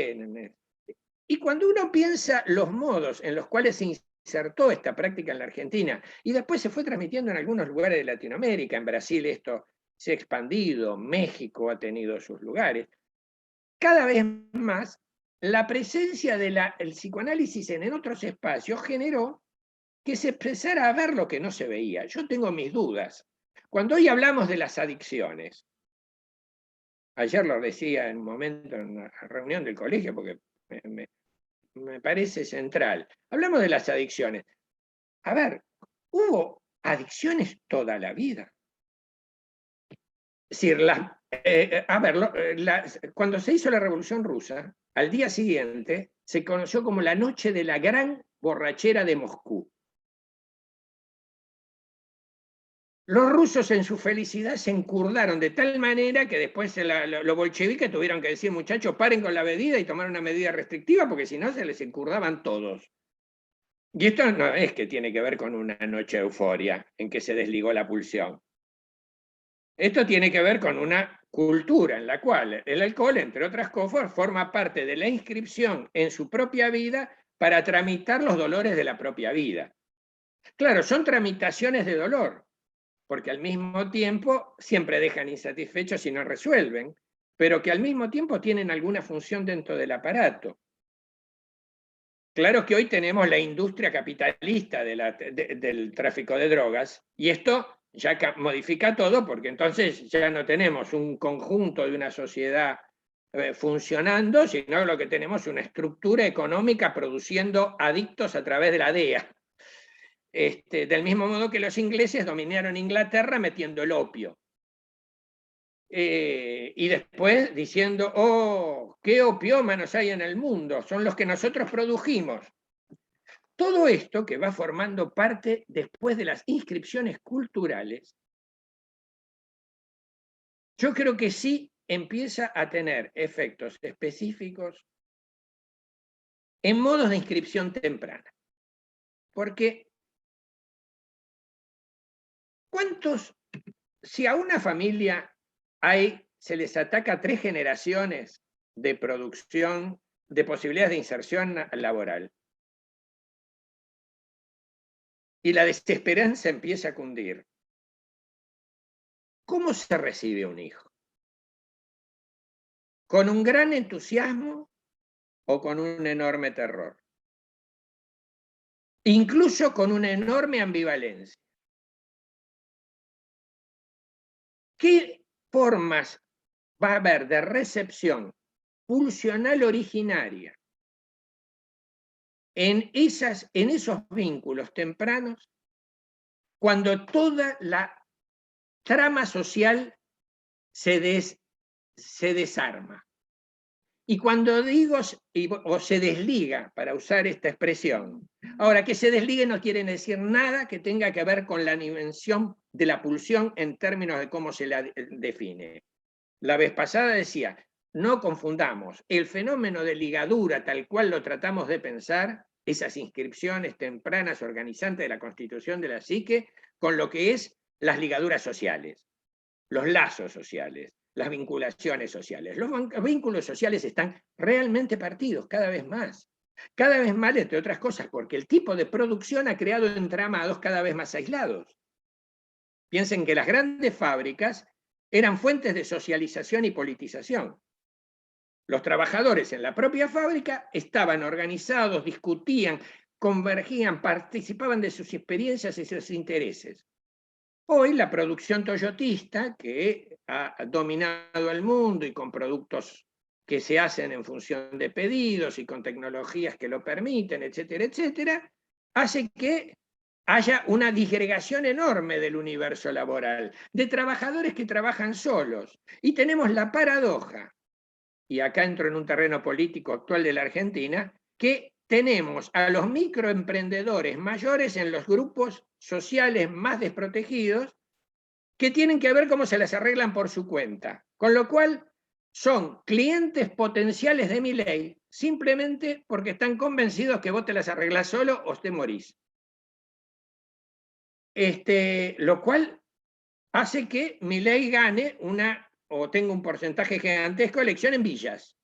Y cuando uno piensa los modos en los cuales se insertó esta práctica en la Argentina y después se fue transmitiendo en algunos lugares de Latinoamérica, en Brasil esto se ha expandido, México ha tenido sus lugares, cada vez más la presencia del psicoanálisis en otros espacios generó que se empezara a ver lo que no se veía. Yo tengo mis dudas. Cuando hoy hablamos de las adicciones, ayer lo decía en un momento en una reunión del colegio, porque me parece central. Hablamos de las adicciones. A ver, hubo adicciones toda la vida. Es decir, cuando se hizo la Revolución Rusa, al día siguiente se conoció como la noche de la gran borrachera de Moscú. Los rusos en su felicidad se encurdaron de tal manera que después los bolcheviques tuvieron que decir, muchachos, paren con la bebida y tomar una medida restrictiva porque si no se les encurdaban todos. Y esto no es que tiene que ver con una noche de euforia en que se desligó la pulsión. Esto tiene que ver con una cultura en la cual el alcohol, entre otras cosas, forma parte de la inscripción en su propia vida para tramitar los dolores de la propia vida. Claro, son tramitaciones de dolor, porque al mismo tiempo siempre dejan insatisfechos y no resuelven, pero que al mismo tiempo tienen alguna función dentro del aparato. Claro que hoy tenemos la industria capitalista del tráfico de drogas, y esto ya modifica todo, porque entonces ya no tenemos un conjunto de una sociedad funcionando, sino lo que tenemos es una estructura económica produciendo adictos a través de la DEA. Del mismo modo que los ingleses dominaron Inglaterra metiendo el opio. Y después diciendo, oh, qué opiómanos hay en el mundo, son los que nosotros produjimos. Todo esto que va formando parte después de las inscripciones culturales, yo creo que sí empieza a tener efectos específicos en modos de inscripción temprana. Porque, si a una familia se les ataca 3 generaciones de producción, de posibilidades de inserción laboral, y la desesperanza empieza a cundir, ¿cómo se recibe un hijo? ¿Con un gran entusiasmo o con un enorme terror? Incluso con una enorme ambivalencia. ¿Qué formas va a haber de recepción pulsional originaria en esos vínculos tempranos cuando toda la trama social se desarma? Y cuando digo o se desliga, para usar esta expresión, ahora que se desligue no quiere decir nada que tenga que ver con la dimensión de la pulsión en términos de cómo se la define. La vez pasada decía, no confundamos el fenómeno de ligadura tal cual lo tratamos de pensar, esas inscripciones tempranas organizantes de la constitución de la psique, con lo que es las ligaduras sociales, los lazos sociales, las vinculaciones sociales. Los vínculos sociales están realmente partidos cada vez más, entre otras cosas, porque el tipo de producción ha creado entramados cada vez más aislados. Piensen que las grandes fábricas eran fuentes de socialización y politización. Los trabajadores en la propia fábrica estaban organizados, discutían, convergían, participaban de sus experiencias y sus intereses. Hoy la producción toyotista, que ha dominado el mundo y con productos que se hacen en función de pedidos y con tecnologías que lo permiten, etcétera, etcétera, hace que haya una disgregación enorme del universo laboral, de trabajadores que trabajan solos. Y tenemos la paradoja, y acá entro en un terreno político actual de la Argentina, que tenemos a los microemprendedores mayores en los grupos sociales más desprotegidos que tienen que ver cómo se las arreglan por su cuenta. Con lo cual son clientes potenciales de Milei simplemente porque están convencidos que vos te las arreglás solo o te morís. Lo cual hace que Milei gane o tenga un porcentaje gigantesco de elección en villas.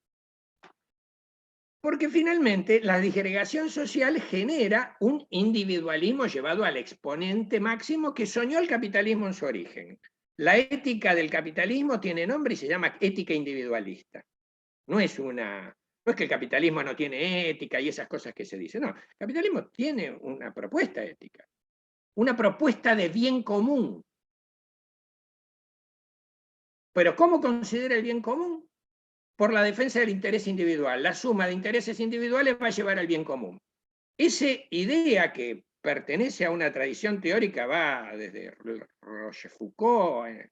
Porque finalmente la disgregación social genera un individualismo llevado al exponente máximo que soñó el capitalismo en su origen. La ética del capitalismo tiene nombre y se llama ética individualista. No es que el capitalismo no tiene ética y esas cosas que se dicen. No, el capitalismo tiene una propuesta ética, una propuesta de bien común. Pero ¿cómo considera el bien común? por la defensa del interés individual. La suma de intereses individuales va a llevar al bien común. Esa idea que pertenece a una tradición teórica, va desde Rochefoucauld,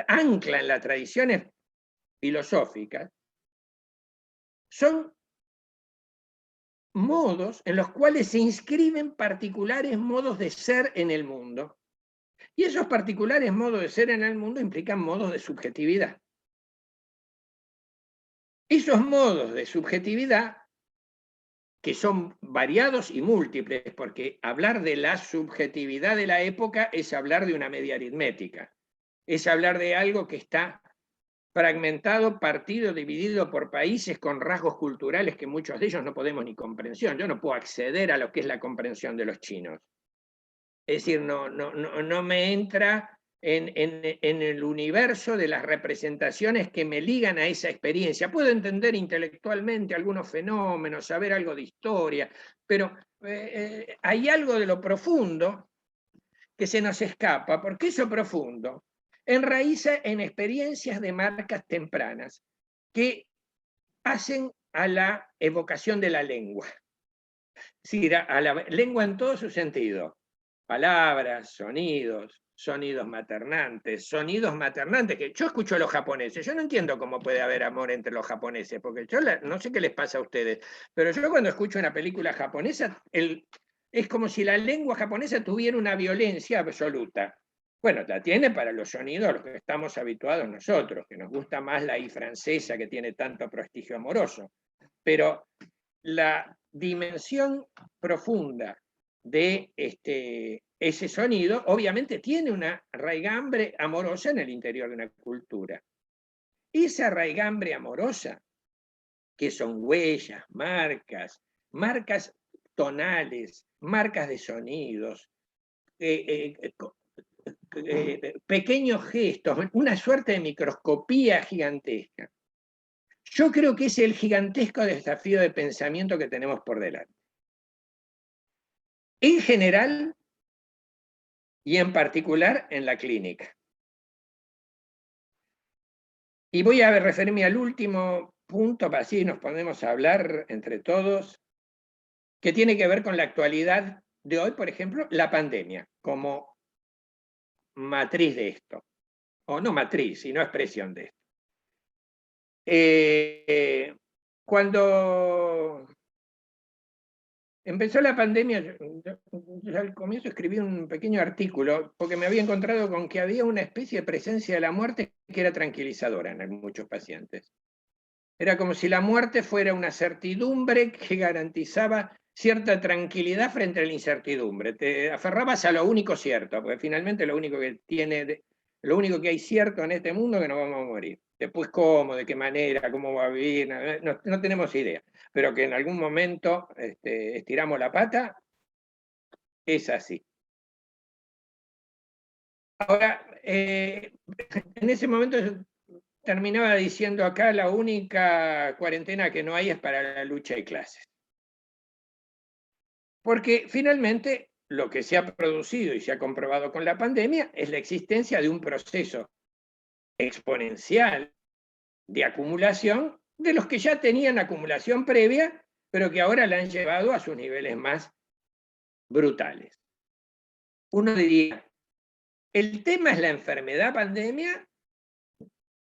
ancla en las tradiciones filosóficas, son modos en los cuales se inscriben particulares modos de ser en el mundo. Y esos particulares modos de ser en el mundo implican modos de subjetividad. Esos modos de subjetividad, que son variados y múltiples, porque hablar de la subjetividad de la época es hablar de una media aritmética, es hablar de algo que está fragmentado, partido, dividido por países con rasgos culturales que muchos de ellos no podemos ni comprensión. Yo no puedo acceder a lo que es la comprensión de los chinos. Es decir, no me entra en el universo de las representaciones que me ligan a esa experiencia. Puedo entender intelectualmente algunos fenómenos, saber algo de historia, pero hay algo de lo profundo que se nos escapa, porque eso profundo enraiza en experiencias de marcas tempranas que hacen a la evocación de la lengua. Es decir, a la lengua en todo su sentido. Palabras, sonidos maternantes, que yo escucho a los japoneses, yo no entiendo cómo puede haber amor entre los japoneses, porque yo no sé qué les pasa a ustedes, pero yo cuando escucho una película japonesa, es como si la lengua japonesa tuviera una violencia absoluta. Bueno, la tiene para los sonidos a los que estamos habituados nosotros, que nos gusta más la I francesa, que tiene tanto prestigio amoroso, pero la dimensión profunda de ese sonido, obviamente tiene una raigambre amorosa en el interior de una cultura. Esa raigambre amorosa, que son huellas, marcas tonales, marcas de sonidos, pequeños gestos, una suerte de microscopía gigantesca. Yo creo que es el gigantesco desafío de pensamiento que tenemos por delante. En general y en particular en la clínica. Y voy a referirme al último punto, para así nos podemos hablar entre todos, que tiene que ver con la actualidad de hoy, por ejemplo, la pandemia, como matriz de esto. O no matriz, sino expresión de esto. Cuando empezó la pandemia, yo al comienzo escribí un pequeño artículo, porque me había encontrado con que había una especie de presencia de la muerte que era tranquilizadora en muchos pacientes. Era como si la muerte fuera una certidumbre que garantizaba cierta tranquilidad frente a la incertidumbre. Te aferrabas a lo único cierto, porque finalmente lo único que hay cierto en este mundo es que nos vamos a morir. Después cómo, de qué manera, cómo va a vivir, no tenemos idea. Pero que en algún momento estiramos la pata, es así. Ahora, en ese momento terminaba diciendo acá, la única cuarentena que no hay es para la lucha de clases. Porque finalmente lo que se ha producido y se ha comprobado con la pandemia es la existencia de un proceso exponencial de acumulación de los que ya tenían acumulación previa, pero que ahora la han llevado a sus niveles más brutales. Uno diría, ¿el tema es la enfermedad pandemia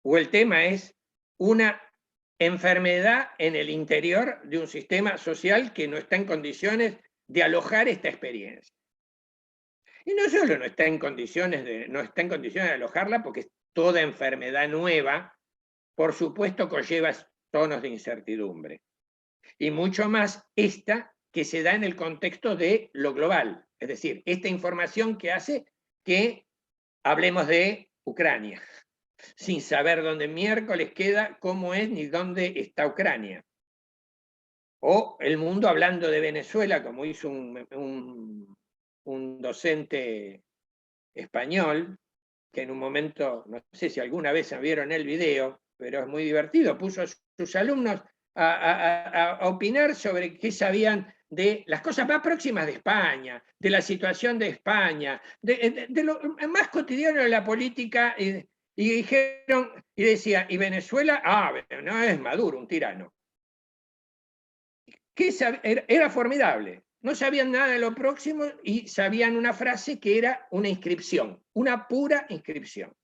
o el tema es una enfermedad en el interior de un sistema social que no está en condiciones de alojar esta experiencia? Y no solo no está en condiciones de alojarla, porque toda enfermedad nueva, por supuesto, conlleva tonos de incertidumbre. Y mucho más esta que se da en el contexto de lo global. Es decir, esta información que hace que hablemos de Ucrania, sin saber dónde miércoles queda, cómo es, ni dónde está Ucrania. O el mundo hablando de Venezuela, como hizo un docente español, que en un momento, no sé si alguna vez vieron el video, pero es muy divertido, puso a sus alumnos a opinar sobre qué sabían de las cosas más próximas de España, de la situación de España, de lo más cotidiano de la política Y dijeron, y decía, ¿y Venezuela? Ah, no es Maduro, un tirano. Era formidable. No sabían nada de lo próximo y sabían una frase que era una inscripción, una pura inscripción.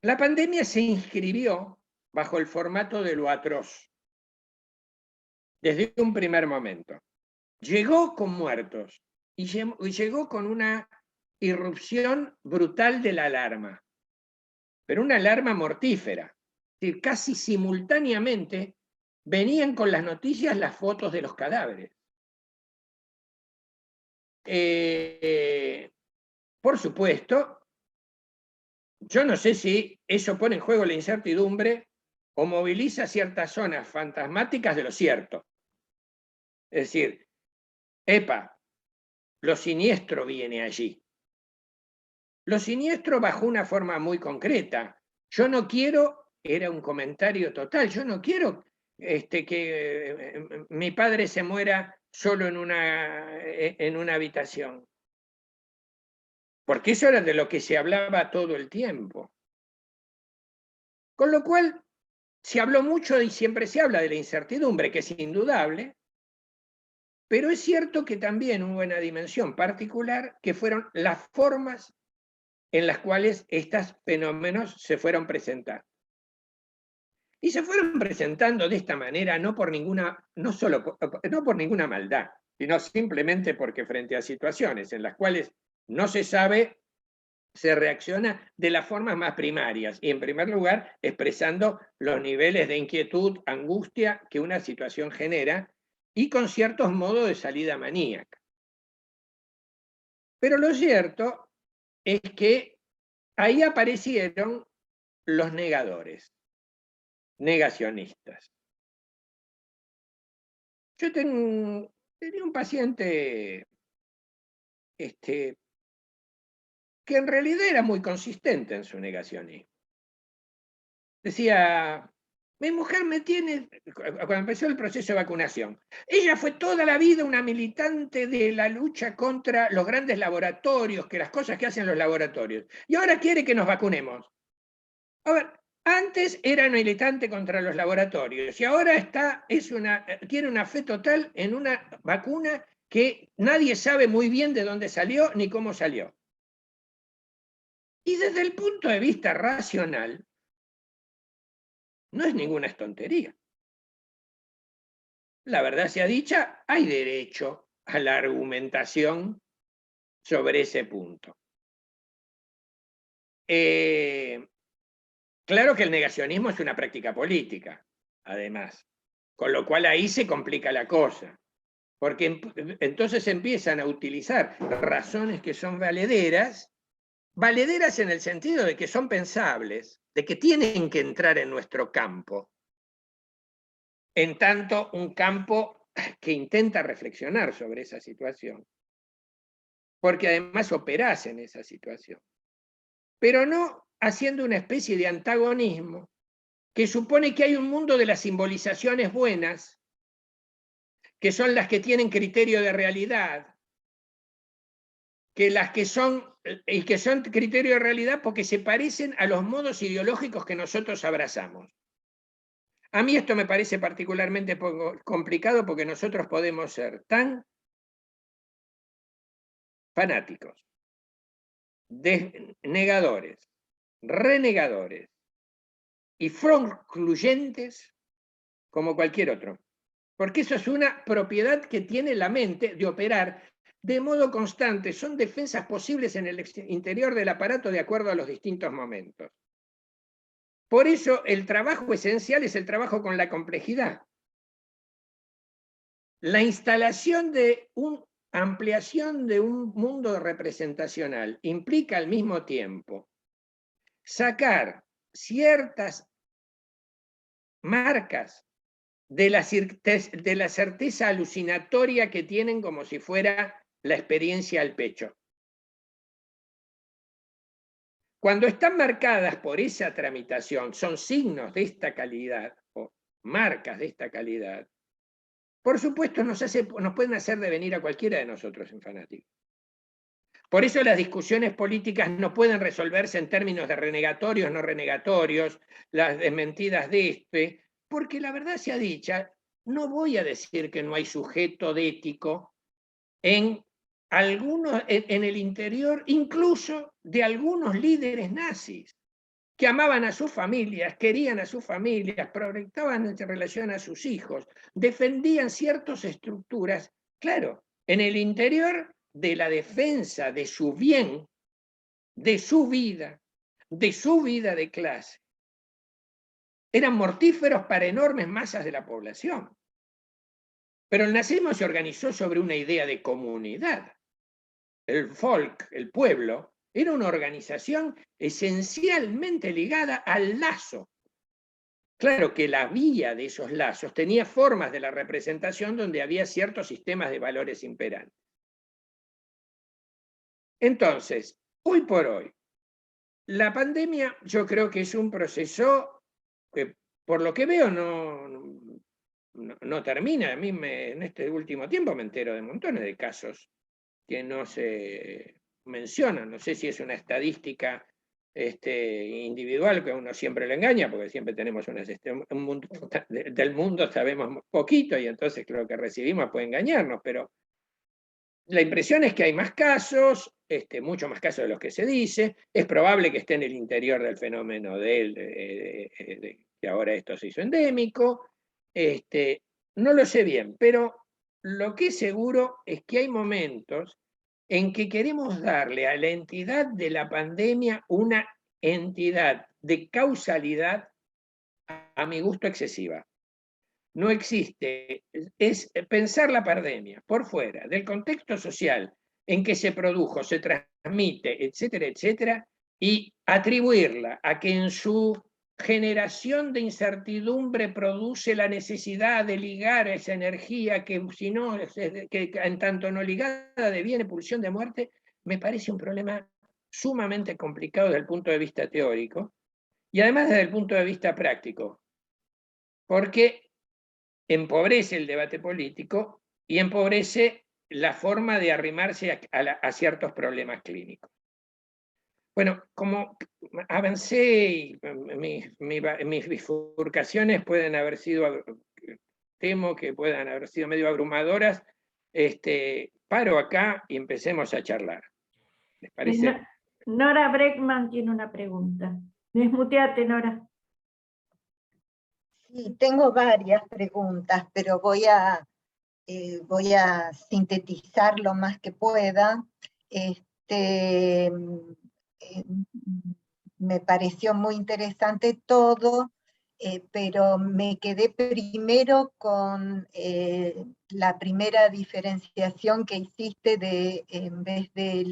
La pandemia se inscribió bajo el formato de lo atroz, desde un primer momento. Llegó con muertos y llegó con una irrupción brutal de la alarma, pero una alarma mortífera. Es decir, casi simultáneamente venían con las noticias las fotos de los cadáveres. Por supuesto, yo no sé si eso pone en juego la incertidumbre o moviliza ciertas zonas fantasmáticas de lo cierto. Es decir, epa, lo siniestro viene allí. Lo siniestro bajo una forma muy concreta. Yo no quiero, era un comentario total, yo no quiero que mi padre se muera solo en una habitación. Porque eso era de lo que se hablaba todo el tiempo. Con lo cual, se habló mucho y siempre se habla de la incertidumbre, que es indudable, pero es cierto que también hubo una dimensión particular que fueron las formas en las cuales estos fenómenos se fueron presentando. Y se fueron presentando de esta manera no por ninguna maldad, sino simplemente porque frente a situaciones en las cuales no se sabe, se reacciona de las formas más primarias y, en primer lugar, expresando los niveles de inquietud, angustia que una situación genera y con ciertos modos de salida maníaca. Pero lo cierto es que ahí aparecieron los negadores, negacionistas. Yo tenía un paciente que en realidad era muy consistente en su negacionismo. Decía, mi mujer me tiene, cuando empezó el proceso de vacunación, ella fue toda la vida una militante de la lucha contra los grandes laboratorios, que las cosas que hacen los laboratorios, y ahora quiere que nos vacunemos. A ver, antes era militante contra los laboratorios y ahora tiene una fe total en una vacuna que nadie sabe muy bien de dónde salió ni cómo salió. Y desde el punto de vista racional, no es ninguna tontería. La verdad sea dicha, hay derecho a la argumentación sobre ese punto. Claro que el negacionismo es una práctica política, además, con lo cual ahí se complica la cosa, porque entonces empiezan a utilizar razones que son valederas en el sentido de que son pensables, de que tienen que entrar en nuestro campo, en tanto un campo que intenta reflexionar sobre esa situación, porque además operás en esa situación, pero no haciendo una especie de antagonismo que supone que hay un mundo de las simbolizaciones buenas, que son las que tienen criterio de realidad, que son criterio de realidad porque se parecen a los modos ideológicos que nosotros abrazamos. A mí esto me parece particularmente complicado porque nosotros podemos ser tan fanáticos, negadores, renegadores y concluyentes como cualquier otro. Porque eso es una propiedad que tiene la mente de operar de modo constante. Son defensas posibles en el interior del aparato de acuerdo a los distintos momentos. Por eso el trabajo esencial es el trabajo con la complejidad. La instalación de una ampliación de un mundo representacional implica al mismo tiempo sacar ciertas marcas de la certeza alucinatoria que tienen como si fuera la experiencia al pecho. Cuando están marcadas por esa tramitación, son signos de esta calidad o marcas de esta calidad, por supuesto nos pueden hacer devenir a cualquiera de nosotros en fanático. Por eso las discusiones políticas no pueden resolverse en términos de renegatorios, no renegatorios, las desmentidas de porque la verdad sea dicha, no voy a decir que no hay sujeto ético en el interior, incluso de algunos líderes nazis, que amaban a sus familias, querían a sus familias, proyectaban en relación a sus hijos, defendían ciertas estructuras, claro, en el interior de la defensa de su bien, de su vida de clase. Eran mortíferos para enormes masas de la población. Pero el nazismo se organizó sobre una idea de comunidad. El folk, el pueblo, era una organización esencialmente ligada al lazo. Claro que la vía de esos lazos tenía formas de la representación donde había ciertos sistemas de valores imperantes. Entonces, hoy por hoy, la pandemia yo creo que es un proceso que, por lo que veo, no termina. A mí en este último tiempo me entero de montones de casos que no se mencionan. No sé si es una estadística individual, que a uno siempre le engaña, porque siempre tenemos un mundo, del mundo sabemos poquito, y entonces lo que recibimos puede engañarnos, pero la impresión es que hay más casos, mucho más casos de los que se dice. Es probable que esté en el interior del fenómeno que ahora esto se hizo endémico. No lo sé bien, pero lo que es seguro es que hay momentos en que queremos darle a la entidad de la pandemia una entidad de causalidad, a mi gusto, excesiva. No existe, es pensar la pandemia por fuera del contexto social en que se produjo, se transmite, etcétera, etcétera, y atribuirla a que en su generación de incertidumbre produce la necesidad de ligar esa energía que, si no, que en tanto no ligada deviene pulsión de muerte, me parece un problema sumamente complicado desde el punto de vista teórico y además desde el punto de vista práctico, porque empobrece el debate político y empobrece la forma de arrimarse a ciertos problemas clínicos. Bueno, como avancé y mis bifurcaciones pueden haber sido, temo que puedan haber sido medio abrumadoras, paro acá y empecemos a charlar. ¿Les parece? Nora Breckman tiene una pregunta. Desmuteate, Nora. Sí, tengo varias preguntas, pero voy a sintetizar lo más que pueda. Me pareció muy interesante todo, pero me quedé primero con la primera diferenciación que hiciste en vez de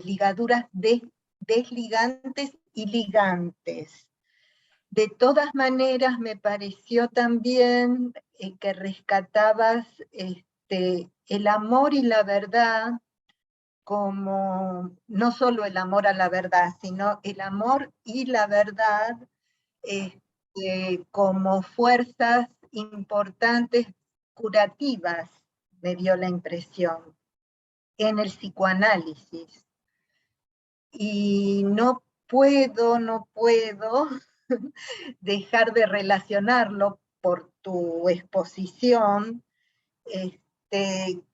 ligaduras desligantes y ligantes. De todas maneras, me pareció también que rescatabas el amor y la verdad, como no solo el amor a la verdad, sino el amor y la verdad como fuerzas importantes curativas, me dio la impresión, en el psicoanálisis. Y no puedo dejar de relacionarlo por tu exposición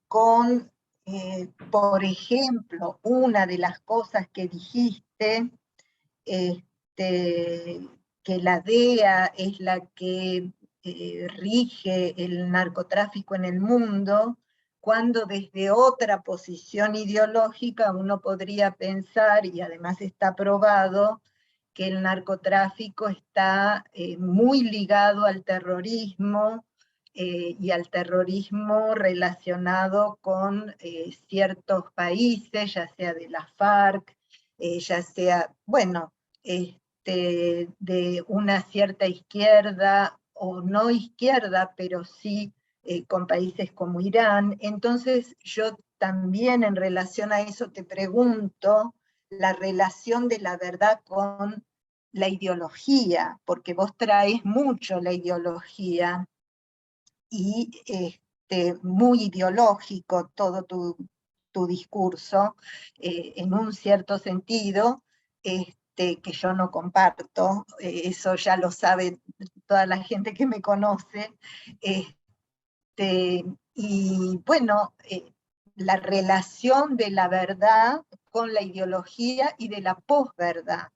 con, por ejemplo, una de las cosas que dijiste, que la DEA es la que rige el narcotráfico en el mundo, cuando desde otra posición ideológica uno podría pensar, y además está probado, que el narcotráfico está muy ligado al terrorismo y al terrorismo relacionado con ciertos países, ya sea de la FARC, ya sea, bueno, de una cierta izquierda o no izquierda, pero sí con países como Irán. Entonces yo también en relación a eso te pregunto la relación de la verdad con la ideología, porque vos traes mucho la ideología y muy ideológico todo tu tu discurso, en un cierto sentido, que yo no comparto, eso ya lo sabe toda la gente que me conoce, y bueno, la relación de la verdad con la ideología y de la posverdad.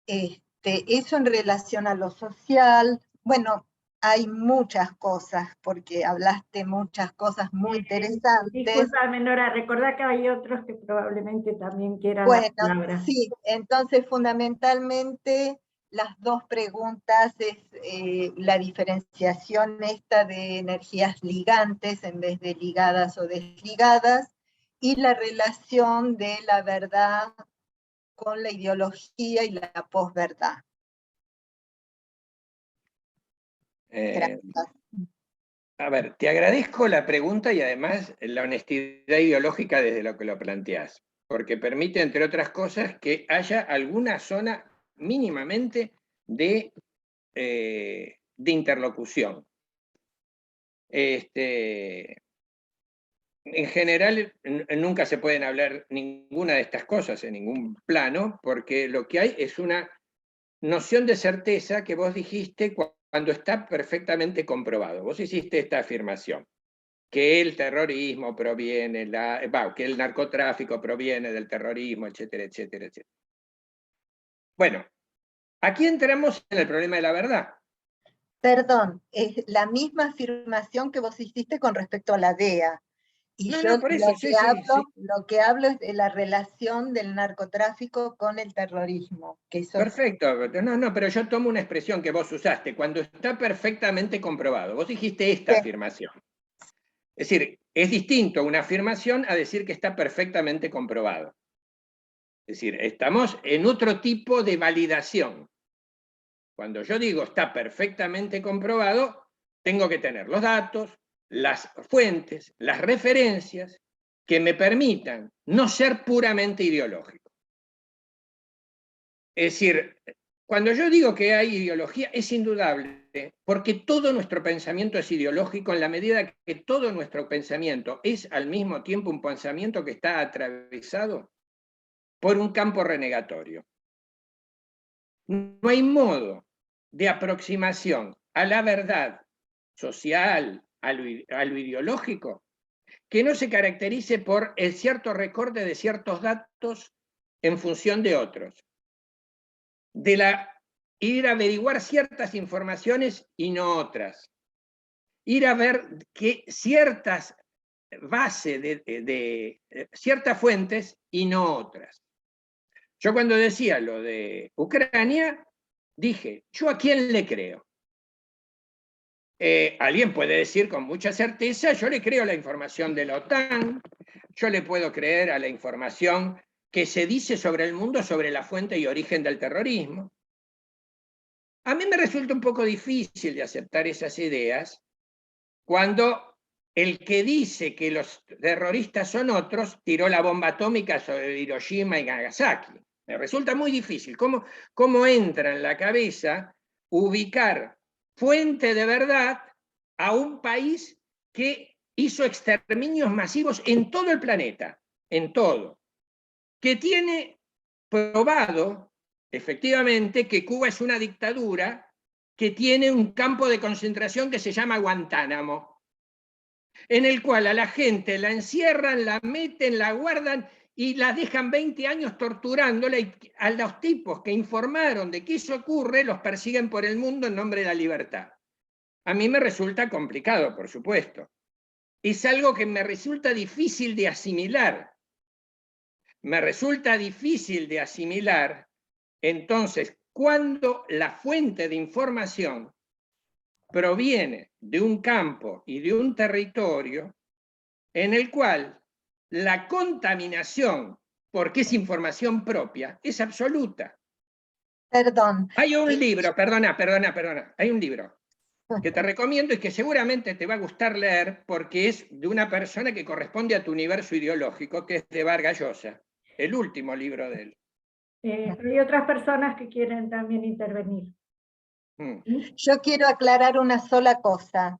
Eso en relación a lo social, bueno, hay muchas cosas, porque hablaste muchas cosas muy interesantes. Disculpame, Nora, recordá que hay otros que probablemente también quieran la Bueno, palabra. sí, entonces fundamentalmente las dos preguntas es la diferenciación esta de energías ligantes en vez de ligadas o desligadas, y la relación de la verdad con la ideología y la posverdad. A ver, te agradezco la pregunta y además la honestidad ideológica desde lo que lo planteás, porque permite, entre otras cosas, que haya alguna zona mínimamente de interlocución. En general, nunca se pueden hablar ninguna de estas cosas en ningún plano, porque lo que hay es una noción de certeza que vos dijiste cuando está perfectamente comprobado. Vos hiciste esta afirmación, que el terrorismo proviene, que el narcotráfico proviene del terrorismo, etcétera, etcétera, etcétera. Bueno, aquí entramos en el problema de la verdad. Perdón, es la misma afirmación que vos hiciste con respecto a la DEA. Y yo Por eso, lo que hablo es de la relación del narcotráfico con el terrorismo. Que eso perfecto, pero yo tomo una expresión que vos usaste, cuando está perfectamente comprobado. Vos dijiste esta afirmación. Es decir, es distinto una afirmación a decir que está perfectamente comprobado. Es decir, estamos en otro tipo de validación. Cuando yo digo está perfectamente comprobado, tengo que tener los datos, las fuentes, las referencias que me permitan no ser puramente ideológico. Es decir, cuando yo digo que hay ideología, es indudable, porque todo nuestro pensamiento es ideológico en la medida que todo nuestro pensamiento es al mismo tiempo un pensamiento que está atravesado por un campo renegatorio. No hay modo de aproximación a la verdad social, a lo ideológico, que no se caracterice por el cierto recorte de ciertos datos en función de otros. Ir a averiguar ciertas informaciones y no otras. Ir a ver que ciertas bases de ciertas fuentes y no otras. Yo cuando decía lo de Ucrania, dije, ¿yo a quién le creo? Alguien puede decir con mucha certeza, yo le creo la información de la OTAN, yo le puedo creer a la información que se dice sobre el mundo, sobre la fuente y origen del terrorismo. A mí me resulta un poco difícil de aceptar esas ideas cuando el que dice que los terroristas son otros tiró la bomba atómica sobre Hiroshima y Nagasaki. Me resulta muy difícil. ¿Cómo entra en la cabeza ubicar fuente de verdad a un país que hizo exterminios masivos en todo el planeta? En todo. Que tiene probado, efectivamente, que Cuba es una dictadura que tiene un campo de concentración que se llama Guantánamo, en el cual a la gente la encierran, la meten, la guardan y la dejan 20 años torturándola, y a los tipos que informaron de que eso ocurre los persiguen por el mundo en nombre de la libertad. A mí me resulta complicado, por supuesto. Es algo que me resulta difícil de asimilar. Me resulta difícil de asimilar, entonces, cuando la fuente de información proviene de un campo y de un territorio en el cual la contaminación, porque es información propia, es absoluta. Perdón. Hay un libro, perdona, hay un libro que te recomiendo y que seguramente te va a gustar leer porque es de una persona que corresponde a tu universo ideológico, que es de Vargas Llosa, el último libro de él. Hay otras personas que quieren también intervenir. Yo quiero aclarar una sola cosa.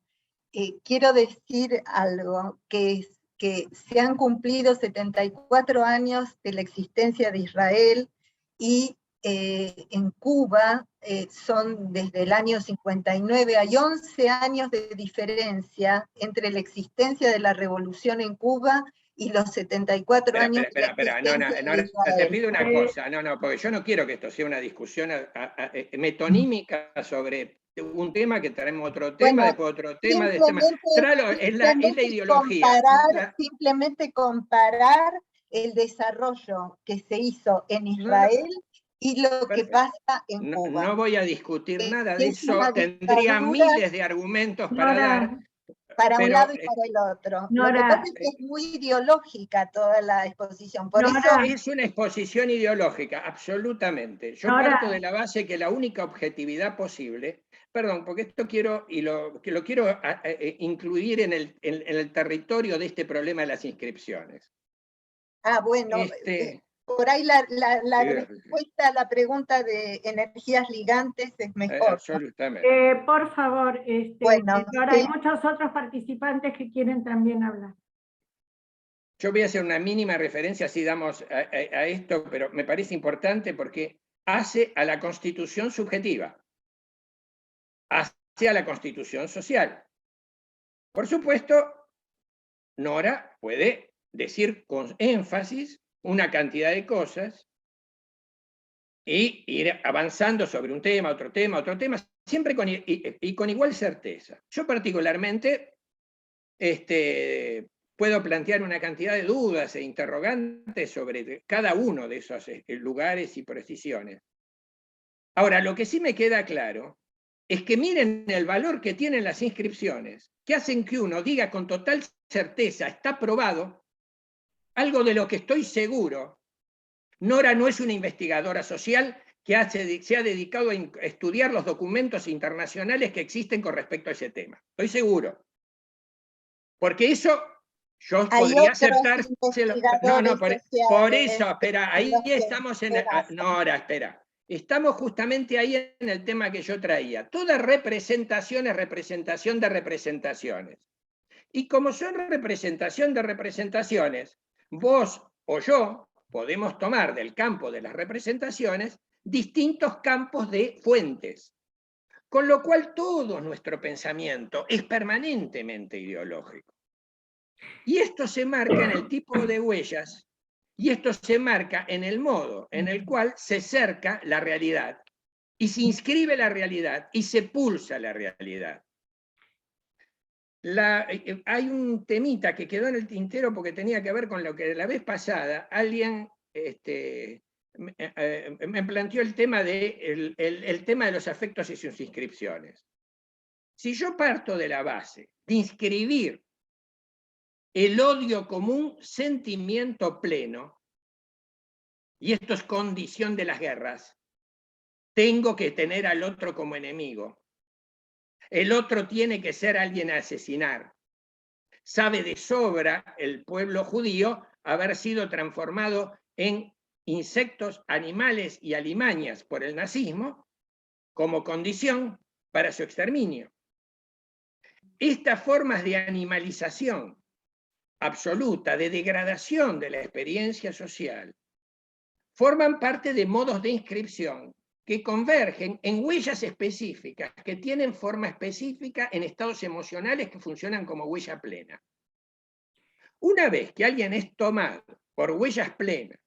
Quiero decir algo, que es que se han cumplido 74 años de la existencia de Israel y en Cuba son desde el año 59, hay 11 años de diferencia entre la existencia de la revolución en Cuba y los 74 años de la existencia de Israel. Te pido una cosa, porque yo no quiero que esto sea una discusión metonímica sobre un tema, que traemos otro tema, después otro tema, de tema. Es la ideología. Simplemente comparar el desarrollo que se hizo en Israel y lo que pasa en Cuba. No voy a discutir nada de eso, tendría miles de argumentos para dar. Para un lado y para el otro. Lo que pasa es que es muy ideológica toda la exposición. Por eso es una exposición ideológica, absolutamente. Yo parto de la base que la única objetividad posible, perdón, porque esto quiero, y lo quiero incluir en el territorio de este problema de las inscripciones. Bueno, por ahí la respuesta a la pregunta de energías ligantes es mejor. Absolutamente. Por favor, bueno, ahora hay muchos otros participantes que quieren también hablar. Yo voy a hacer una mínima referencia, así damos a esto, pero me parece importante porque hace a la constitución subjetiva, hace a la constitución social. Por supuesto, Nora puede decir con énfasis una cantidad de cosas y ir avanzando sobre un tema, otro tema, siempre con igual certeza. Yo particularmente puedo plantear una cantidad de dudas e interrogantes sobre cada uno de esos lugares y precisiones. Ahora, lo que sí me queda claro es que miren el valor que tienen las inscripciones, que hacen que uno diga con total certeza, está probado, algo de lo que estoy seguro. Nora no es una investigadora social que se ha dedicado a estudiar los documentos internacionales que existen con respecto a ese tema. Estoy seguro. Porque eso yo podría aceptar. Por eso, espera, ahí estamos en. Nora, espera. Estamos justamente ahí en el tema que yo traía. Toda representación es representación de representaciones. Y como son representación de representaciones, vos o yo podemos tomar del campo de las representaciones distintos campos de fuentes. Con lo cual todo nuestro pensamiento es permanentemente ideológico. Y esto se marca en el tipo de huellas, y esto se marca en el modo en el cual se cerca la realidad, y se inscribe la realidad, y se pulsa la realidad. Hay un temita que quedó en el tintero porque tenía que ver con lo que la vez pasada alguien me planteó el tema el tema de los afectos y sus inscripciones. Si yo parto de la base de inscribir el odio como un sentimiento pleno, y esto es condición de las guerras, tengo que tener al otro como enemigo. El otro tiene que ser alguien a asesinar. Sabe de sobra el pueblo judío haber sido transformado en insectos, animales y alimañas por el nazismo como condición para su exterminio. Estas formas de animalización absoluta, de degradación de la experiencia social, forman parte de modos de inscripción que convergen en huellas específicas, que tienen forma específica en estados emocionales que funcionan como huella plena. Una vez que alguien es tomado por huellas plenas,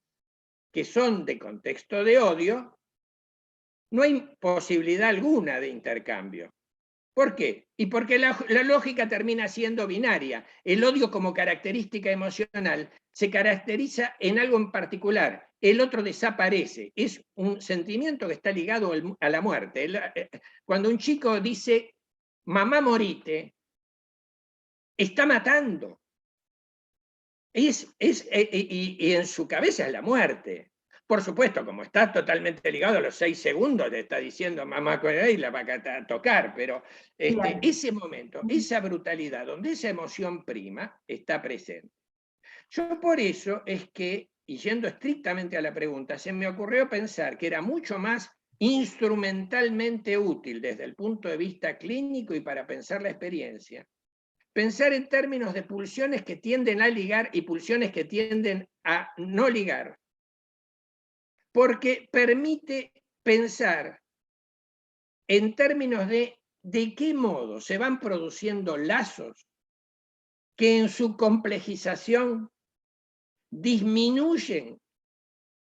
que son de contexto de odio, no hay posibilidad alguna de intercambio. ¿Por qué? Y porque la lógica termina siendo binaria. El odio como característica emocional se caracteriza en algo en particular. El otro desaparece. Es un sentimiento que está ligado a la muerte. Cuando un chico dice, mamá morite, está matando. Y en su cabeza es la muerte. Por supuesto, como está totalmente ligado a los 6 segundos, le está diciendo mamá y la va a tocar, pero ese momento, esa brutalidad, donde esa emoción prima, está presente. Yo por eso es que, y yendo estrictamente a la pregunta, se me ocurrió pensar que era mucho más instrumentalmente útil desde el punto de vista clínico y para pensar la experiencia, pensar en términos de pulsiones que tienden a ligar y pulsiones que tienden a no ligar, porque permite pensar en términos de qué modo se van produciendo lazos que en su complejización disminuyen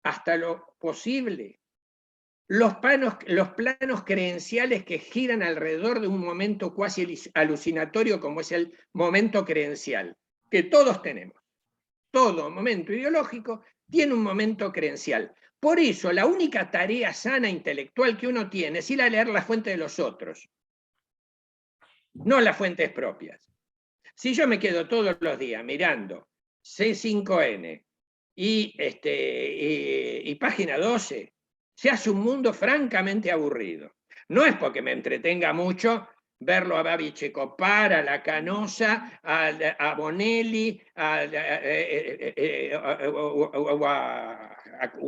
hasta lo posible los planos creenciales que giran alrededor de un momento cuasi alucinatorio como es el momento creencial, que todos tenemos. Todo momento ideológico tiene un momento creencial. Por eso, la única tarea sana intelectual que uno tiene es ir a leer la fuente de los otros, no las fuentes propias. Si yo me quedo todos los días mirando C5N y página 12, se hace un mundo francamente aburrido. No es porque me entretenga mucho verlo a Babi Checopar, a La Canosa, a Bonelli, o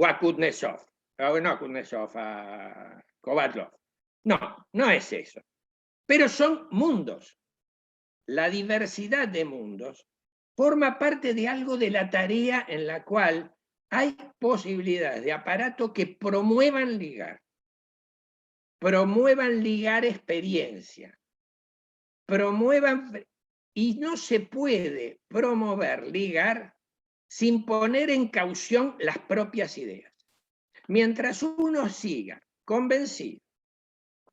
a Kuznetsov, no a Kuznetsov, a Kovatlov. No, no es eso. Pero son mundos. La diversidad de mundos forma parte de algo de la tarea en la cual hay posibilidades de aparato que promuevan ligar experiencia, y no se puede promover ligar sin poner en caución las propias ideas. Mientras uno siga convencido,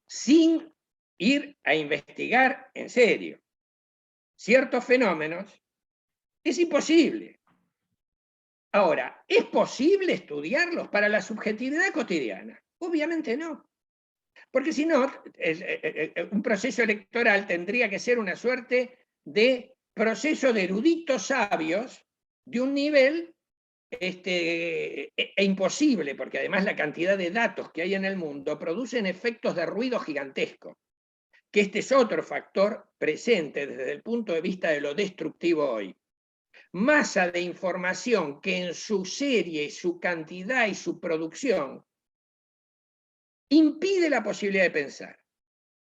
sin ir a investigar en serio ciertos fenómenos, es imposible. Ahora, ¿es posible estudiarlos para la subjetividad cotidiana? Obviamente no. Porque si no, un proceso electoral tendría que ser una suerte de proceso de eruditos sabios de un nivel imposible, porque además la cantidad de datos que hay en el mundo producen efectos de ruido gigantesco, que este es otro factor presente desde el punto de vista de lo destructivo hoy. Masa de información que en su serie, su cantidad y su producción impide la posibilidad de pensar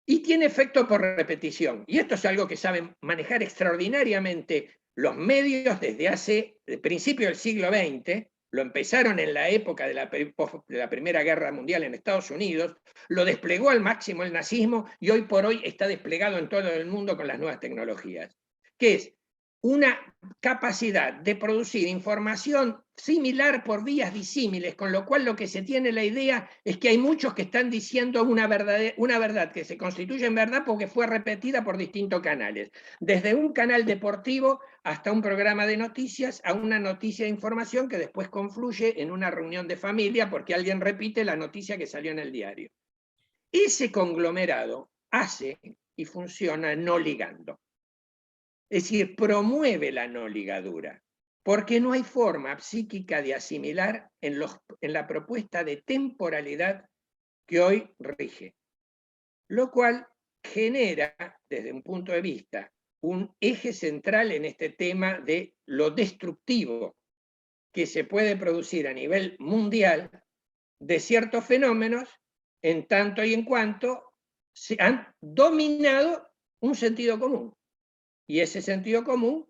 y tiene efecto por repetición. Y esto es algo que saben manejar extraordinariamente los medios desde el principio del siglo XX. Lo empezaron en la época de la Primera Guerra Mundial en Estados Unidos, lo desplegó al máximo el nazismo y hoy por hoy está desplegado en todo el mundo con las nuevas tecnologías, que es una capacidad de producir información similar por vías disímiles, con lo cual lo que se tiene la idea es que hay muchos que están diciendo una verdad que se constituye en verdad porque fue repetida por distintos canales, desde un canal deportivo hasta un programa de noticias, a una noticia de información que después confluye en una reunión de familia porque alguien repite la noticia que salió en el diario. Ese conglomerado hace y funciona no ligando. Es decir, promueve la no ligadura, porque no hay forma psíquica de asimilar en la propuesta de temporalidad que hoy rige. Lo cual genera, desde un punto de vista, un eje central en este tema de lo destructivo que se puede producir a nivel mundial de ciertos fenómenos en tanto y en cuanto se han dominado un sentido común. Y ese sentido común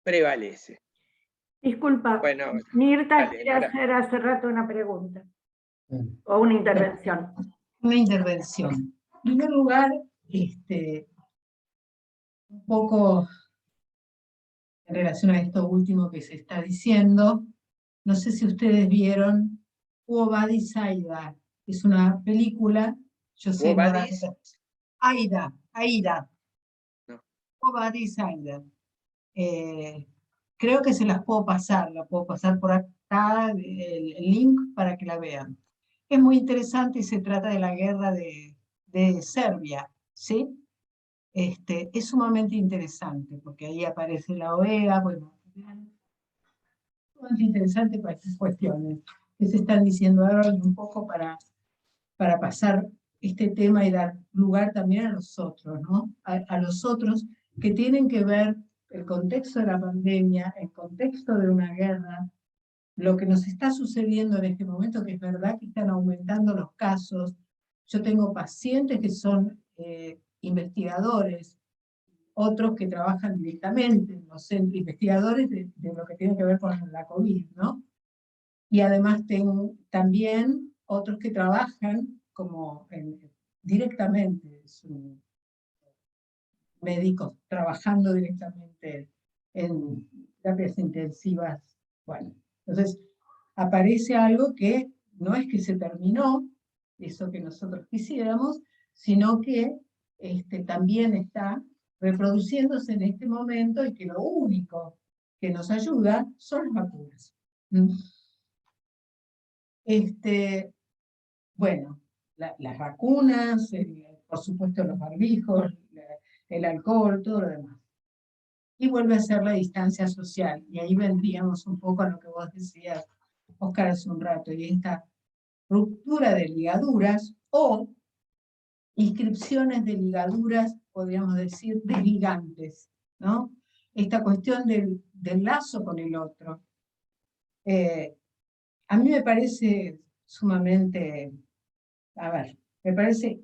prevalece. Disculpa, bueno, Mirta quiere hacer hace rato una pregunta o una intervención. Una intervención. En primer lugar, un poco en relación a esto último que se está diciendo, no sé si ustedes vieron Quo Vadis Aida, es una película, yo sé, Aida. No. Quo Vadis Aida. Creo que se las puedo pasar, la puedo pasar por acá, el link para que la vean. Es muy interesante y se trata de la guerra de Serbia, ¿sí? Es sumamente interesante, porque ahí aparece la OEA, bueno, sumamente interesante para estas cuestiones que se están diciendo ahora y un poco para pasar este tema y dar lugar también a los otros, ¿no? A los otros que tienen que ver el contexto de la pandemia, el contexto de una guerra, lo que nos está sucediendo en este momento, que es verdad que están aumentando los casos. Yo tengo pacientes que son investigadores, otros que trabajan directamente en los centros investigadores de lo que tiene que ver con la COVID, ¿no? Y además tengo también otros que trabajan como directamente, son médicos trabajando directamente en terapias intensivas. Bueno, entonces aparece algo que no es que se terminó, eso que nosotros quisiéramos, sino que también está reproduciéndose en este momento y que lo único que nos ayuda son las vacunas. Bueno, las vacunas, por supuesto los barbijos, el alcohol, todo lo demás. Y vuelve a ser la distancia social. Y ahí vendríamos un poco a lo que vos decías, Oscar, hace un rato, y esta ruptura de ligaduras o inscripciones de ligaduras, podríamos decir, desligantes, ¿no? Esta cuestión del lazo con el otro. A mí me parece sumamente, me parece,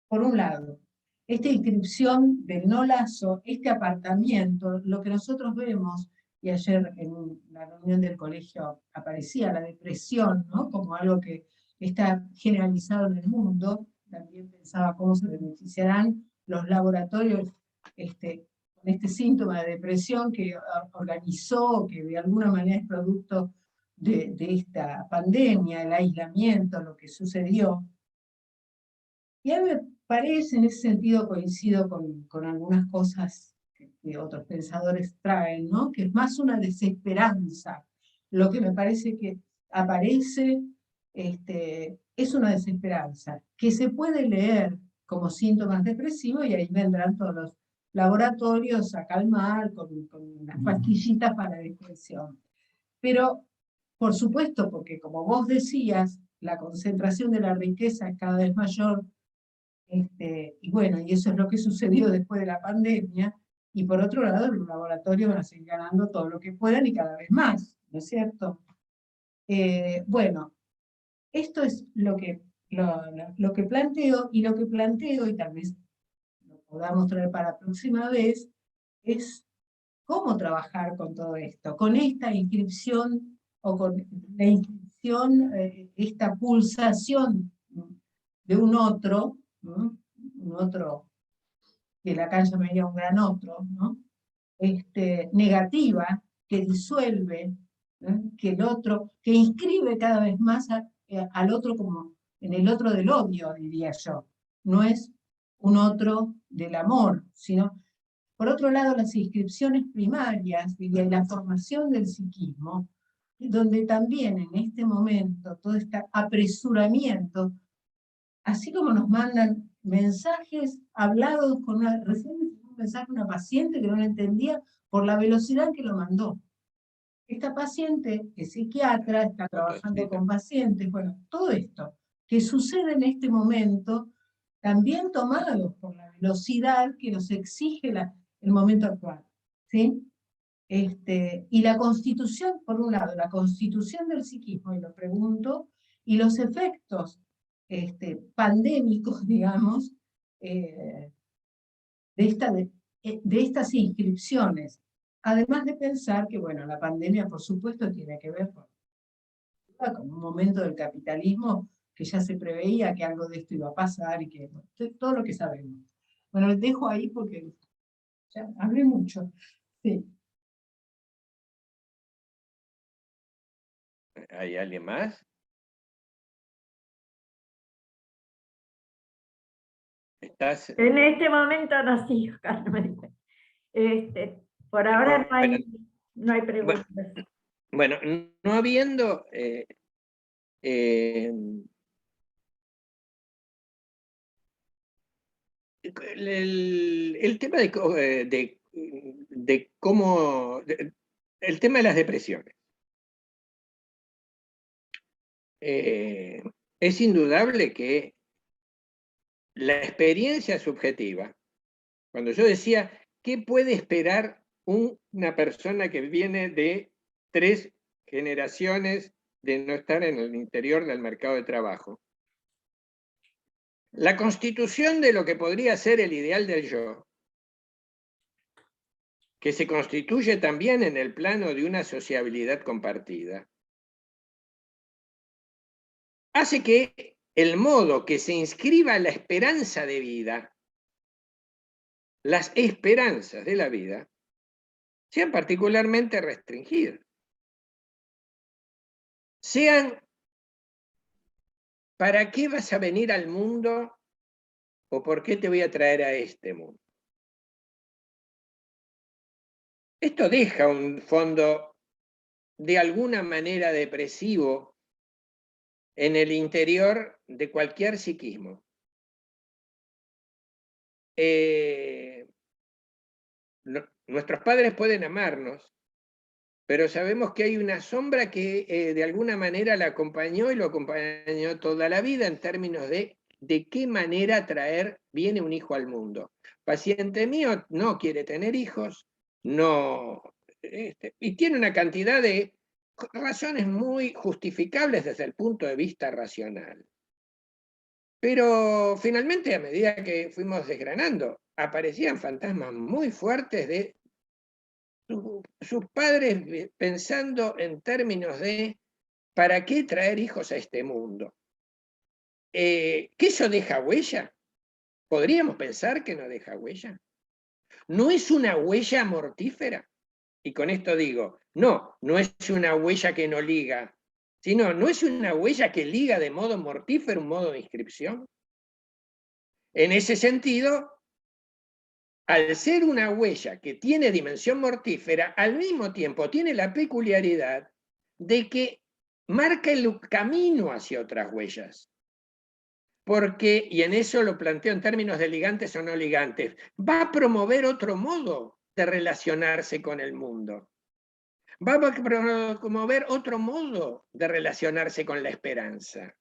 por un lado, esta inscripción del no lazo, este apartamiento, lo que nosotros vemos, y ayer en la reunión del colegio aparecía la depresión, ¿no? Como algo que está generalizado en el mundo, también pensaba cómo se beneficiarán los laboratorios con este síntoma de depresión que organizó, que de alguna manera es producto de esta pandemia, el aislamiento, lo que sucedió. Y a mí me parece, en ese sentido coincido con algunas cosas que otros pensadores traen, ¿no? Que es más una desesperanza. Lo que me parece que aparece es una desesperanza, que se puede leer como síntomas depresivos y ahí vendrán todos los laboratorios a calmar con unas pastillitas para la depresión. Pero, por supuesto, porque como vos decías, la concentración de la riqueza es cada vez mayor, y bueno, y eso es lo que sucedió después de la pandemia, y por otro lado, los laboratorios van a seguir ganando todo lo que puedan y cada vez más, ¿no es cierto? Bueno, esto es lo que planteo, y lo que planteo, y tal vez lo podamos traer para la próxima vez, es cómo trabajar con todo esto, con esta inscripción, o con la inscripción, esta pulsación de un otro, ¿no? Un otro, que la cancha me llamaría un gran otro, ¿no? Negativa, que disuelve, ¿no? Que el otro, que inscribe cada vez más al otro como en el otro del odio, diría yo. No es un otro del amor, sino, por otro lado, las inscripciones primarias, diría, y la formación del psiquismo, donde también en este momento todo este apresuramiento, así como nos mandan mensajes hablados con recién un mensaje a una paciente que no lo entendía por la velocidad en que lo mandó. Esta paciente es psiquiatra, está trabajando con pacientes, bueno, todo esto que sucede en este momento, también tomados por la velocidad que nos exige el momento actual, ¿sí? Y la constitución, por un lado, la constitución del psiquismo, y lo pregunto, y los efectos pandémicos, digamos, de estas inscripciones. Además de pensar que, bueno, la pandemia, por supuesto, tiene que ver con un momento del capitalismo que ya se preveía que algo de esto iba a pasar, y que todo lo que sabemos. Bueno, les dejo ahí porque ya hablé mucho. Sí. ¿Hay alguien más? ¿Estás? En este momento no sigo, Carmen. Por ahora no hay preguntas. Bueno, no habiendo el tema de cómo, el tema de las depresiones. Es indudable que la experiencia subjetiva, cuando yo decía, ¿qué puede esperar una persona que viene de 3 generaciones de no estar en el interior del mercado de trabajo? La constitución de lo que podría ser el ideal del yo que se constituye también en el plano de una sociabilidad compartida, hace que el modo que se inscriba la esperanza de vida, las esperanzas de la vida, sean particularmente restringidas. Sean, ¿para qué vas a venir al mundo o por qué te voy a traer a este mundo? Esto deja un fondo de alguna manera depresivo en el interior de cualquier psiquismo. Nuestros padres pueden amarnos, pero sabemos que hay una sombra que de alguna manera la acompañó y lo acompañó toda la vida en términos de qué manera traer viene un hijo al mundo. Paciente mío no quiere tener hijos, no, y tiene una cantidad de razones muy justificables desde el punto de vista racional. Pero finalmente, a medida que fuimos desgranando, aparecían fantasmas muy fuertes de sus padres pensando en términos de ¿para qué traer hijos a este mundo? ¿Que eso deja huella? ¿Podríamos pensar que no deja huella? ¿No es una huella mortífera? Y con esto digo, no es una huella que no liga, sino no es una huella que liga de modo mortífero un modo de inscripción. En ese sentido, al ser una huella que tiene dimensión mortífera, al mismo tiempo tiene la peculiaridad de que marca el camino hacia otras huellas. Porque, y en eso lo planteo en términos de ligantes o no ligantes, va a promover otro modo de relacionarse con el mundo. Va a promover otro modo de relacionarse con la esperanza.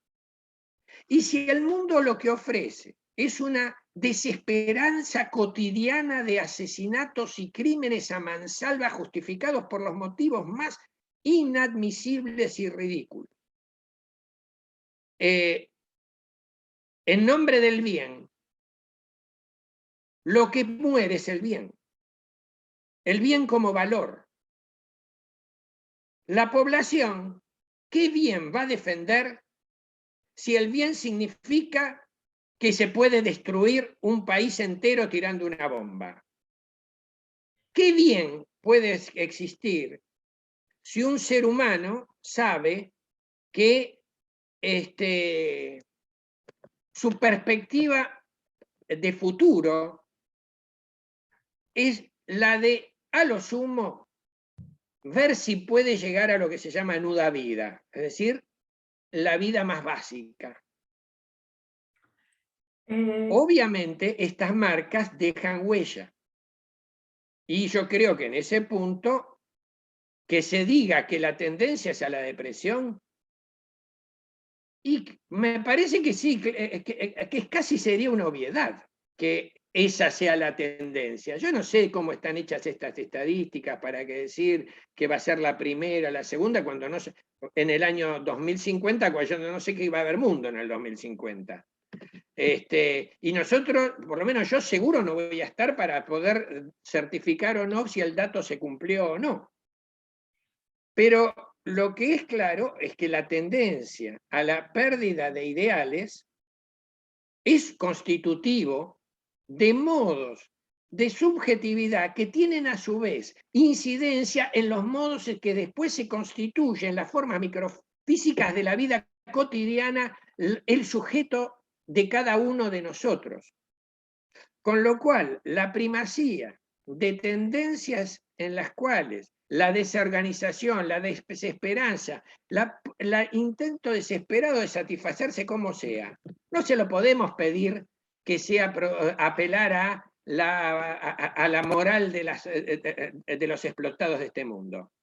Y si el mundo lo que ofrece es una desesperanza cotidiana de asesinatos y crímenes a mansalva justificados por los motivos más inadmisibles y ridículos, en nombre del bien, lo que muere es el bien como valor. La población, ¿qué bien va a defender si el bien significa que se puede destruir un país entero tirando una bomba? ¿Qué bien puede existir si un ser humano sabe que su perspectiva de futuro es la de, a lo sumo, ver si puede llegar a lo que se llama nuda vida, es decir, la vida más básica? Obviamente, estas marcas dejan huella. Y yo creo que en ese punto, que se diga que la tendencia es a la depresión, y me parece que sí, que casi sería una obviedad que esa sea la tendencia. Yo no sé cómo están hechas estas estadísticas para decir que va a ser la primera, la segunda, cuando no sé, en el año 2050, cuando yo no sé que iba a haber mundo en el 2050. Y nosotros, por lo menos yo seguro no voy a estar para poder certificar o no si el dato se cumplió o no. Pero lo que es claro es que la tendencia a la pérdida de ideales es constitutivo de modos de subjetividad que tienen a su vez incidencia en los modos en que después se constituyen las formas microfísicas de la vida cotidiana, el sujeto de cada uno de nosotros. Con lo cual, la primacía de tendencias en las cuales la desorganización, la desesperanza, el intento desesperado de satisfacerse como sea, no se lo podemos pedir que sea apelar a la moral de los explotados de este mundo.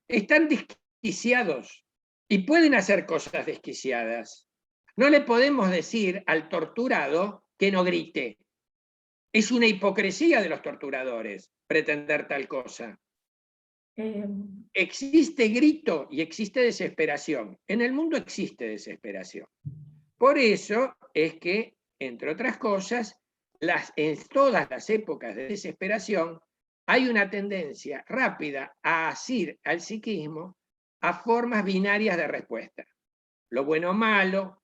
Están desquiciados y pueden hacer cosas desquiciadas. No le podemos decir al torturado que no grite. Es una hipocresía de los torturadores pretender tal cosa. Existe grito y existe desesperación. En el mundo existe desesperación. Por eso es que, entre otras cosas, en todas las épocas de desesperación, hay una tendencia rápida a asir al psiquismo a formas binarias de respuesta. Lo bueno o malo.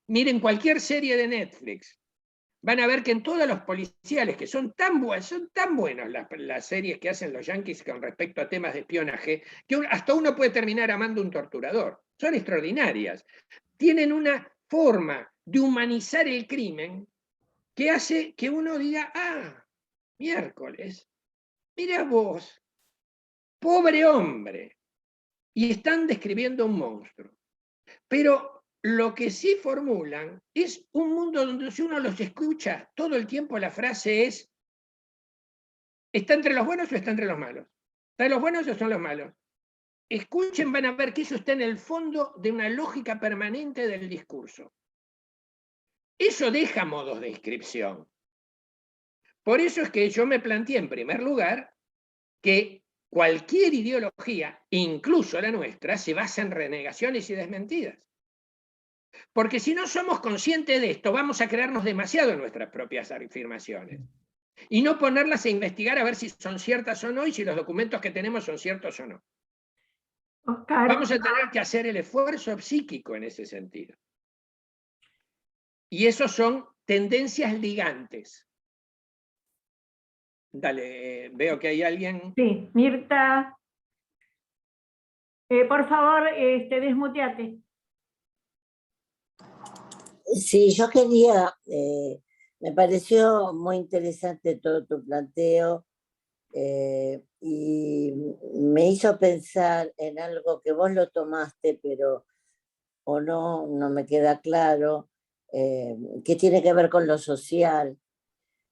Miren cualquier serie de Netflix. Van a ver que en todos los policiales, que son tan buenas las series que hacen los yanquis con respecto a temas de espionaje, que hasta uno puede terminar amando un torturador. Son extraordinarias. Tienen una forma de humanizar el crimen que hace que uno diga, ah, miércoles, mira vos, pobre hombre, y están describiendo un monstruo. Pero lo que sí formulan es un mundo donde si uno los escucha todo el tiempo la frase es, ¿está entre los buenos o está entre los malos? ¿Está en los buenos o son los malos? Escuchen, van a ver que eso está en el fondo de una lógica permanente del discurso. Eso deja modos de inscripción. Por eso es que yo me planteé en primer lugar que cualquier ideología, incluso la nuestra, se basa en renegaciones y desmentidas. Porque si no somos conscientes de esto, vamos a crearnos demasiado en nuestras propias afirmaciones. Y no ponerlas a investigar a ver si son ciertas o no, y si los documentos que tenemos son ciertos o no. Oscar, Vamos a tener que hacer el esfuerzo psíquico en ese sentido. Y esos son tendencias ligantes. Dale, veo que hay alguien. sí, Mirta. Por favor, desmuteate. Sí, yo quería, me pareció muy interesante todo tu planteo y me hizo pensar en algo que vos lo tomaste, pero o no me queda claro, que tiene que ver con lo social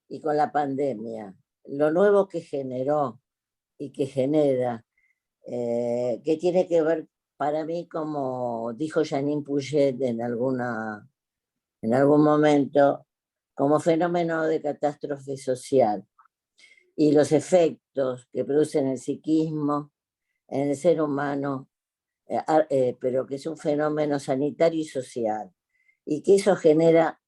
y con la pandemia. Lo nuevo que generó y que genera, que tiene que ver para mí, como dijo Jeanine Pouget en algún momento, como fenómeno de catástrofe social, y los efectos que producen el psiquismo en el ser humano, pero que es un fenómeno sanitario y social, y que eso genera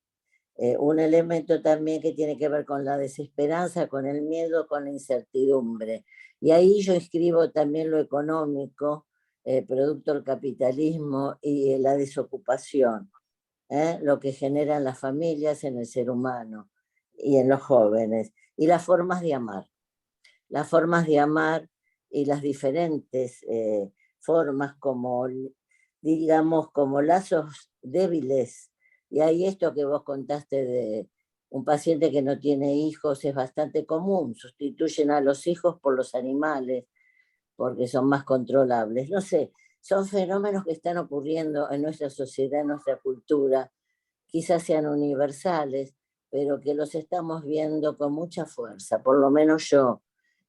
un elemento también que tiene que ver con la desesperanza, con el miedo, con la incertidumbre. Y ahí yo inscribo también lo económico, producto del capitalismo y la desocupación. Lo que generan las familias en el ser humano y en los jóvenes, y las formas de amar y las diferentes formas como, digamos, como lazos débiles. Y ahí esto que vos contaste de un paciente que no tiene hijos es bastante común, sustituyen a los hijos por los animales porque son más controlables. No sé, son fenómenos que están ocurriendo en nuestra sociedad, en nuestra cultura, quizás sean universales, pero que los estamos viendo con mucha fuerza, por lo menos yo,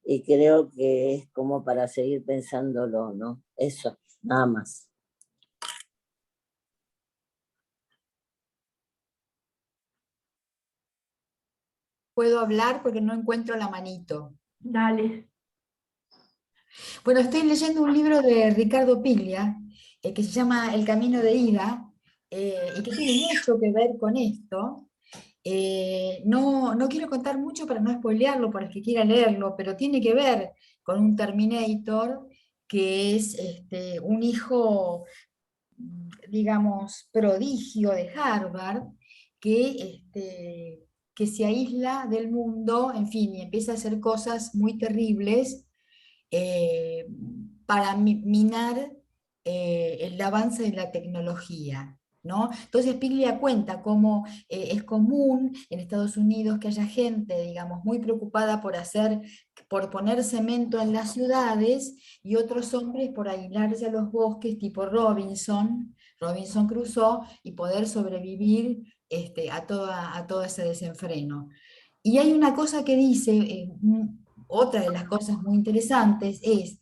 y creo que es como para seguir pensándolo, ¿no? Eso, nada más. Puedo hablar porque no encuentro la manito. Dale. Bueno, estoy leyendo un libro de Ricardo Piglia, que se llama El camino de ida, y que tiene mucho que ver con esto. No quiero contar mucho para no spoilearlo para el que quiera leerlo, pero tiene que ver con un Terminator que es un hijo, digamos, prodigio de Harvard, que se aísla del mundo, en fin, y empieza a hacer cosas muy terribles para minar el avance de la tecnología, ¿no? Entonces Piglia cuenta cómo es común en Estados Unidos que haya gente, digamos, muy preocupada por poner cemento en las ciudades, y otros hombres por aislarse a los bosques, tipo Robinson Crusoe, y poder sobrevivir a todo ese desenfreno. Y hay una cosa que dice, otra de las cosas muy interesantes es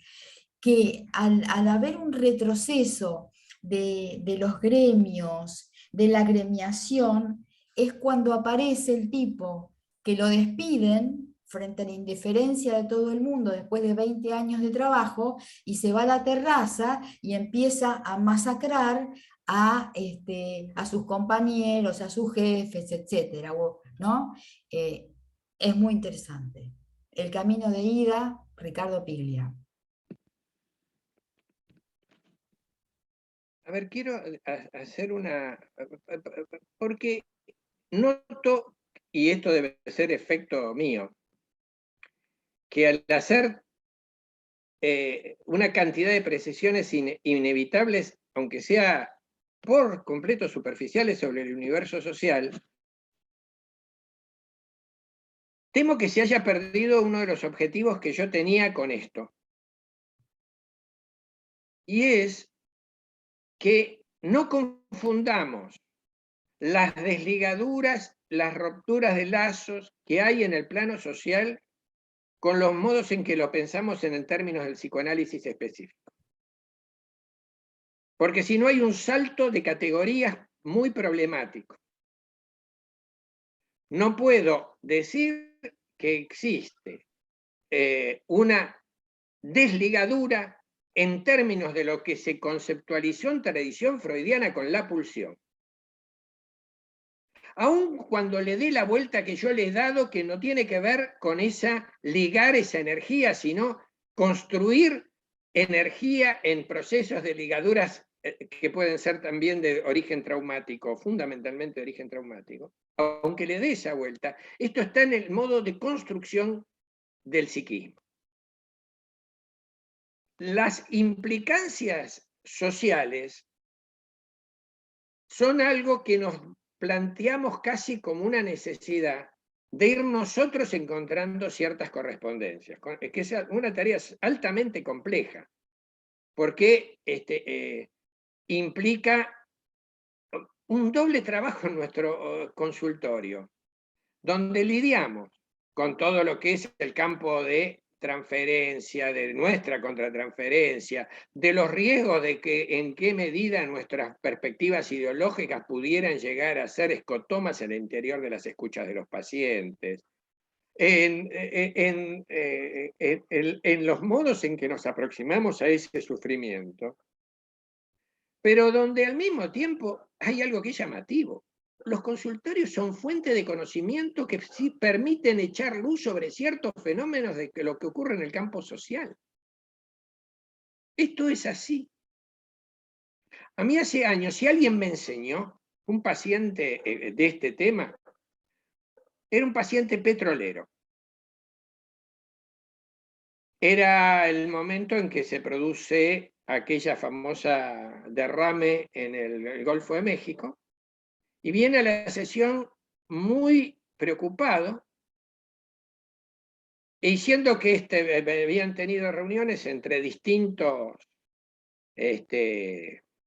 que al haber un retroceso de los gremios, de la gremiación, es cuando aparece el tipo que lo despiden frente a la indiferencia de todo el mundo después de 20 años de trabajo, y se va a la terraza y empieza a masacrar a sus compañeros, a sus jefes, etc., ¿no? Es muy interesante. El camino de ida, Ricardo Piglia. A ver, quiero hacer una... Porque noto, y esto debe ser efecto mío, que al hacer una cantidad de precisiones inevitables, aunque sea por completo superficiales sobre el universo social, temo que se haya perdido uno de los objetivos que yo tenía con esto. Y es que no confundamos las desligaduras, las rupturas de lazos que hay en el plano social con los modos en que lo pensamos en términos del psicoanálisis específico. Porque si no hay un salto de categorías muy problemático. No puedo decir que existe una desligadura en términos de lo que se conceptualizó en tradición freudiana con la pulsión. Aun cuando le dé la vuelta que yo le he dado, que no tiene que ver con ligar esa energía, sino construir energía en procesos de ligaduras que pueden ser también de origen traumático, fundamentalmente de origen traumático. Aunque le dé esa vuelta, esto está en el modo de construcción del psiquismo. Las implicancias sociales son algo que nos planteamos casi como una necesidad de ir nosotros encontrando ciertas correspondencias, que es una tarea altamente compleja, porque implica un doble trabajo en nuestro consultorio, donde lidiamos con todo lo que es el campo de transferencia, de nuestra contratransferencia, de los riesgos de que en qué medida nuestras perspectivas ideológicas pudieran llegar a ser escotomas en el interior de las escuchas de los pacientes, en los modos en que nos aproximamos a ese sufrimiento, pero donde al mismo tiempo hay algo que es llamativo. Los consultorios son fuente de conocimiento que sí permiten echar luz sobre ciertos fenómenos de lo que ocurre en el campo social. Esto es así. A mí hace años, si alguien me enseñó, un paciente de este tema, era un paciente petrolero. Era el momento en que se produce aquella famosa derrame en el Golfo de México, y viene a la sesión muy preocupado, y diciendo que habían tenido reuniones entre distintos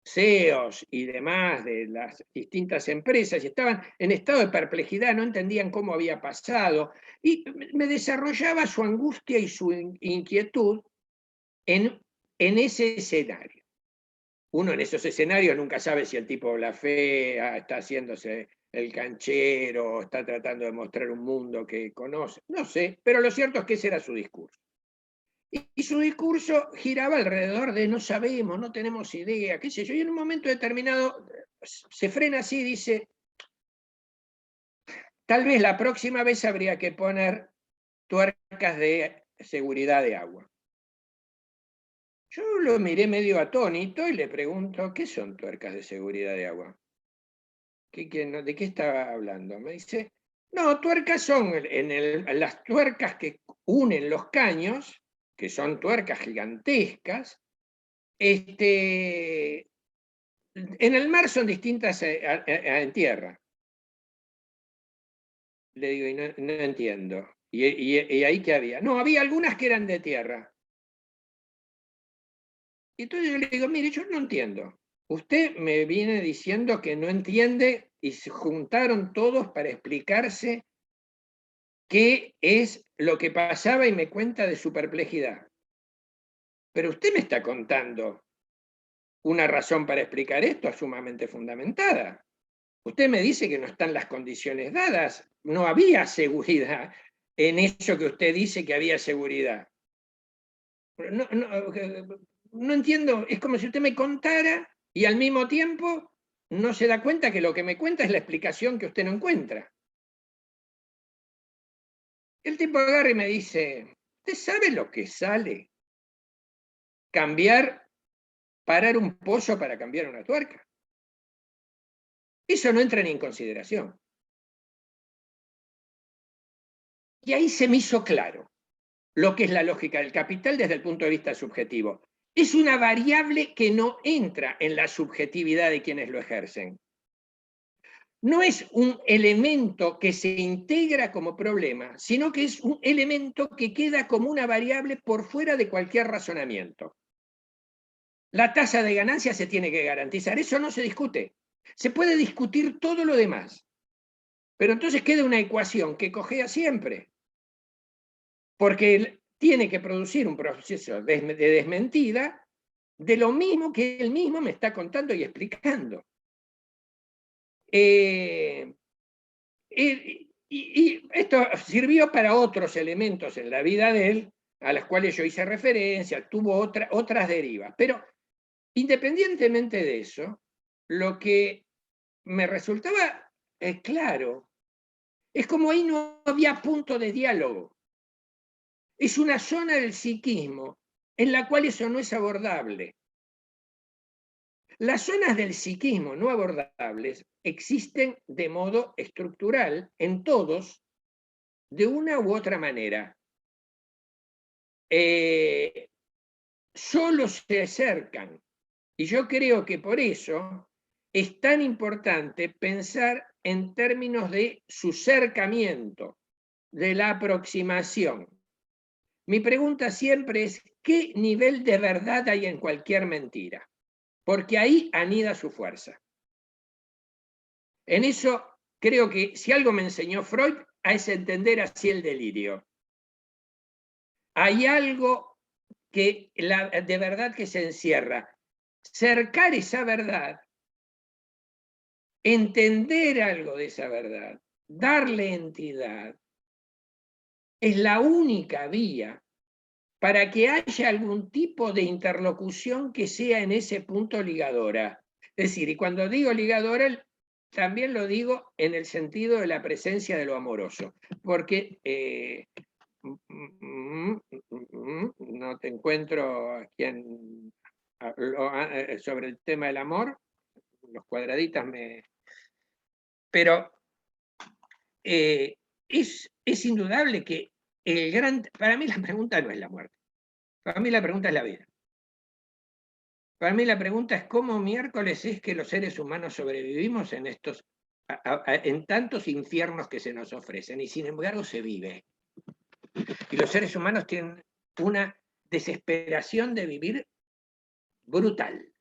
CEOs y demás de las distintas empresas, y estaban en estado de perplejidad, no entendían cómo había pasado, y me desarrollaba su angustia y su inquietud en ese escenario. Uno en esos escenarios nunca sabe si el tipo blasfema, está haciéndose el canchero, está tratando de mostrar un mundo que conoce, no sé, pero lo cierto es que ese era su discurso. Y su discurso giraba alrededor de no sabemos, no tenemos idea, qué sé yo, y en un momento determinado se frena así y dice, tal vez la próxima vez habría que poner tuercas de seguridad de agua. Yo lo miré medio atónito y le pregunto, ¿qué son tuercas de seguridad de agua? ¿De qué estaba hablando? Me dice, no, tuercas son las tuercas que unen los caños, que son tuercas gigantescas. En el mar son distintas en tierra. Le digo, y no entiendo. ¿Y ahí qué había? No, había algunas que eran de tierra. Y entonces yo le digo, mire, yo no entiendo. Usted me viene diciendo que no entiende y se juntaron todos para explicarse qué es lo que pasaba y me cuenta de su perplejidad. Pero usted me está contando una razón para explicar esto sumamente fundamentada. Usted me dice que no están las condiciones dadas, no había seguridad en eso que usted dice que había seguridad. No entiendo, es como si usted me contara y al mismo tiempo no se da cuenta que lo que me cuenta es la explicación que usted no encuentra. El tipo agarra y me dice, ¿usted sabe lo que sale? Parar un pozo para cambiar una tuerca. Eso no entra ni en consideración. Y ahí se me hizo claro lo que es la lógica del capital desde el punto de vista subjetivo. Es una variable que no entra en la subjetividad de quienes lo ejercen. No es un elemento que se integra como problema, sino que es un elemento que queda como una variable por fuera de cualquier razonamiento. La tasa de ganancia se tiene que garantizar, eso no se discute. Se puede discutir todo lo demás, pero entonces queda una ecuación que cojea siempre, porque tiene que producir un proceso de desmentida de lo mismo que él mismo me está contando y explicando. Y esto sirvió para otros elementos en la vida de él, a las cuales yo hice referencia, tuvo otras derivas. Pero independientemente de eso, lo que me resultaba claro es como ahí no había punto de diálogo. Es una zona del psiquismo en la cual eso no es abordable. Las zonas del psiquismo no abordables existen de modo estructural en todos, de una u otra manera. Solo se acercan. Y yo creo que por eso es tan importante pensar en términos de su cercamiento, de la aproximación. Mi pregunta siempre es, ¿qué nivel de verdad hay en cualquier mentira? Porque ahí anida su fuerza. En eso creo que si algo me enseñó Freud, es entender así el delirio. Hay algo de verdad que se encierra. Cercar esa verdad, entender algo de esa verdad, darle entidad, es la única vía para que haya algún tipo de interlocución que sea en ese punto ligadora. Es decir, y cuando digo ligadora, también lo digo en el sentido de la presencia de lo amoroso, porque no te encuentro aquí sobre el tema del amor, los cuadraditas me... Pero es indudable que para mí la pregunta no es la muerte, para mí la pregunta es la vida. Para mí la pregunta es cómo miércoles es que los seres humanos sobrevivimos en tantos infiernos que se nos ofrecen, y sin embargo se vive. Y los seres humanos tienen una desesperación de vivir brutal,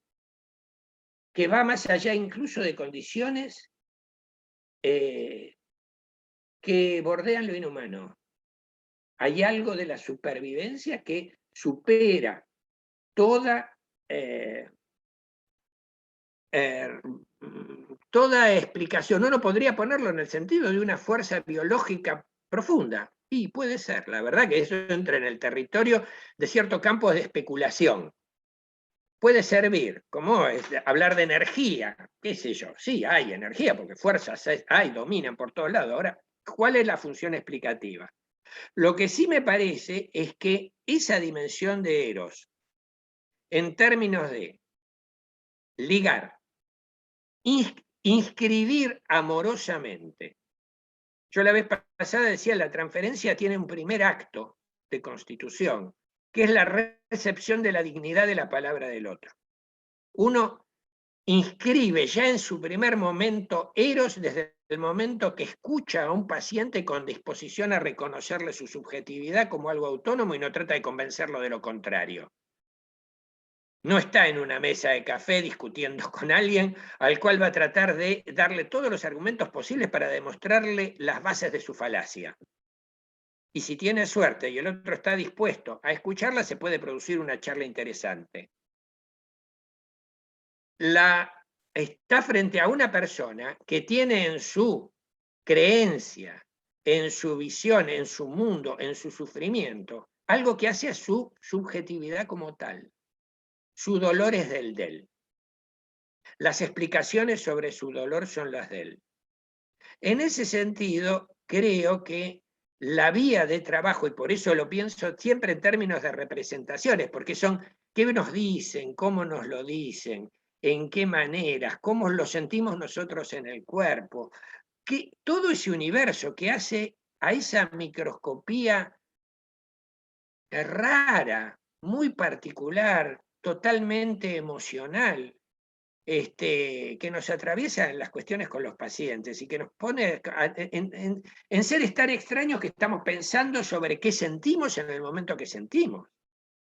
que va más allá incluso de condiciones que bordean lo inhumano. Hay algo de la supervivencia que supera toda explicación. Uno podría ponerlo en el sentido de una fuerza biológica profunda. Y puede ser, la verdad que eso entra en el territorio de ciertos campos de especulación. Puede servir, como hablar de energía, qué sé yo. Sí, hay energía, porque fuerzas hay, dominan por todos lados. Ahora, ¿cuál es la función explicativa? Lo que sí me parece es que esa dimensión de Eros, en términos de ligar, inscribir amorosamente. Yo la vez pasada decía, la transferencia tiene un primer acto de constitución, que es la recepción de la dignidad de la palabra del otro. Uno inscribe ya en su primer momento Eros desde el momento que escucha a un paciente con disposición a reconocerle su subjetividad como algo autónomo y no trata de convencerlo de lo contrario. No está en una mesa de café discutiendo con alguien al cual va a tratar de darle todos los argumentos posibles para demostrarle las bases de su falacia. Y si tiene suerte y el otro está dispuesto a escucharla, se puede producir una charla interesante. Está frente a una persona que tiene en su creencia, en su visión, en su mundo, en su sufrimiento, algo que hace a su subjetividad como tal. Su dolor es del de él. Las explicaciones sobre su dolor son las de él. En ese sentido, creo que la vía de trabajo, y por eso lo pienso siempre en términos de representaciones, porque son qué nos dicen, cómo nos lo dicen, en qué maneras, cómo lo sentimos nosotros en el cuerpo, que todo ese universo que hace a esa microscopía rara, muy particular, totalmente emocional, que nos atraviesa en las cuestiones con los pacientes y que nos pone en seres tan extraños que estamos pensando sobre qué sentimos en el momento que sentimos.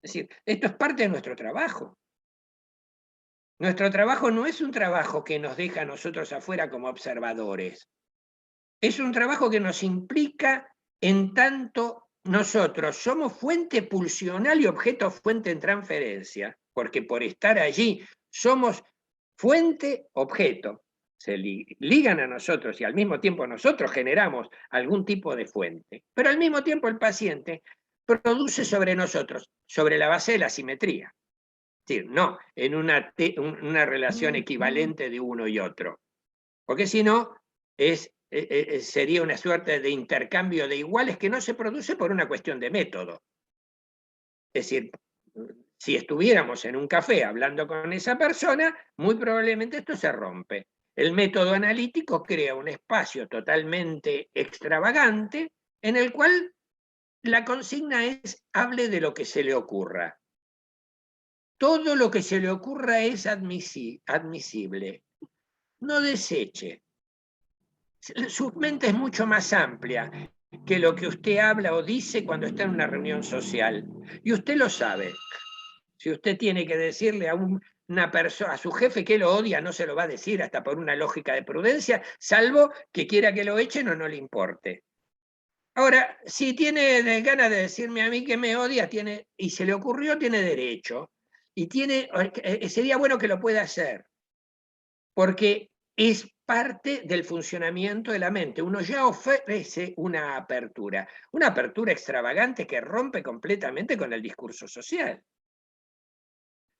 Es decir, esto es parte de nuestro trabajo. Nuestro trabajo no es un trabajo que nos deja a nosotros afuera como observadores. Es un trabajo que nos implica en tanto nosotros somos fuente pulsional y objeto fuente en transferencia, porque por estar allí somos fuente-objeto. Se ligan a nosotros y al mismo tiempo nosotros generamos algún tipo de fuente, pero al mismo tiempo el paciente produce sobre nosotros, sobre la base de la simetría. Es decir, no en una relación equivalente de uno y otro, porque si no sería una suerte de intercambio de iguales que no se produce por una cuestión de método. Es decir, si estuviéramos en un café hablando con esa persona, muy probablemente esto se rompe. El método analítico crea un espacio totalmente extravagante en el cual la consigna es hable de lo que se le ocurra. Todo lo que se le ocurra es admisible. No deseche. Su mente es mucho más amplia que lo que usted habla o dice cuando está en una reunión social. Y usted lo sabe. Si usted tiene que decirle a una persona, a su jefe que lo odia, no se lo va a decir hasta por una lógica de prudencia, salvo que quiera que lo echen o no le importe. Ahora, si tiene ganas de decirme a mí que me odia, y se le ocurrió, tiene derecho. Y sería bueno que lo pueda hacer. Porque es parte del funcionamiento de la mente. Uno ya ofrece una apertura extravagante que rompe completamente con el discurso social.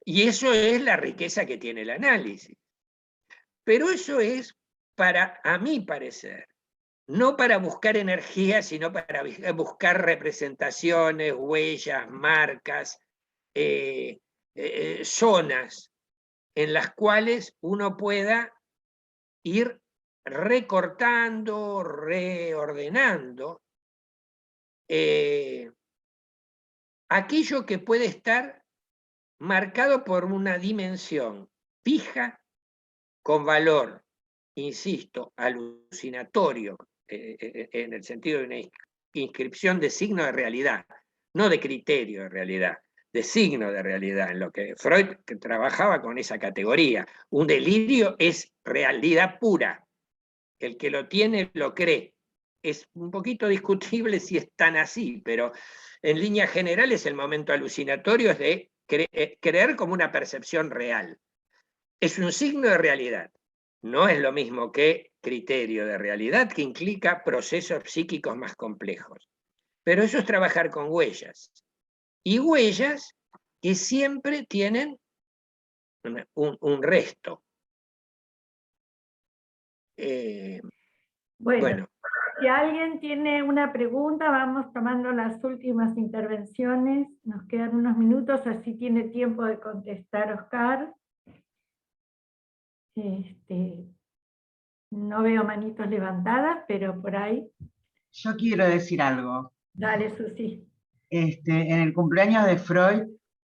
Y eso es la riqueza que tiene el análisis. Pero eso es, a mi parecer, no para buscar energía, sino para buscar representaciones, huellas, marcas, zonas en las cuales uno pueda ir recortando, reordenando aquello que puede estar marcado por una dimensión fija, con valor, insisto, alucinatorio, en el sentido de una inscripción de signo de realidad, no de criterio de realidad, de signo de realidad, en lo que Freud trabajaba con esa categoría. Un delirio es realidad pura. El que lo tiene lo cree. Es un poquito discutible si es tan así, pero en líneas generales el momento alucinatorio es de creer como una percepción real. Es un signo de realidad. No es lo mismo que criterio de realidad, que implica procesos psíquicos más complejos. Pero eso es trabajar con huellas. Y huellas que siempre tienen un resto. Bueno. Si alguien tiene una pregunta, vamos tomando las últimas intervenciones. Nos quedan unos minutos, así tiene tiempo de contestar Oscar. No veo manitos levantadas, pero por ahí. Yo quiero decir algo. Dale, Susi. En el cumpleaños de Freud,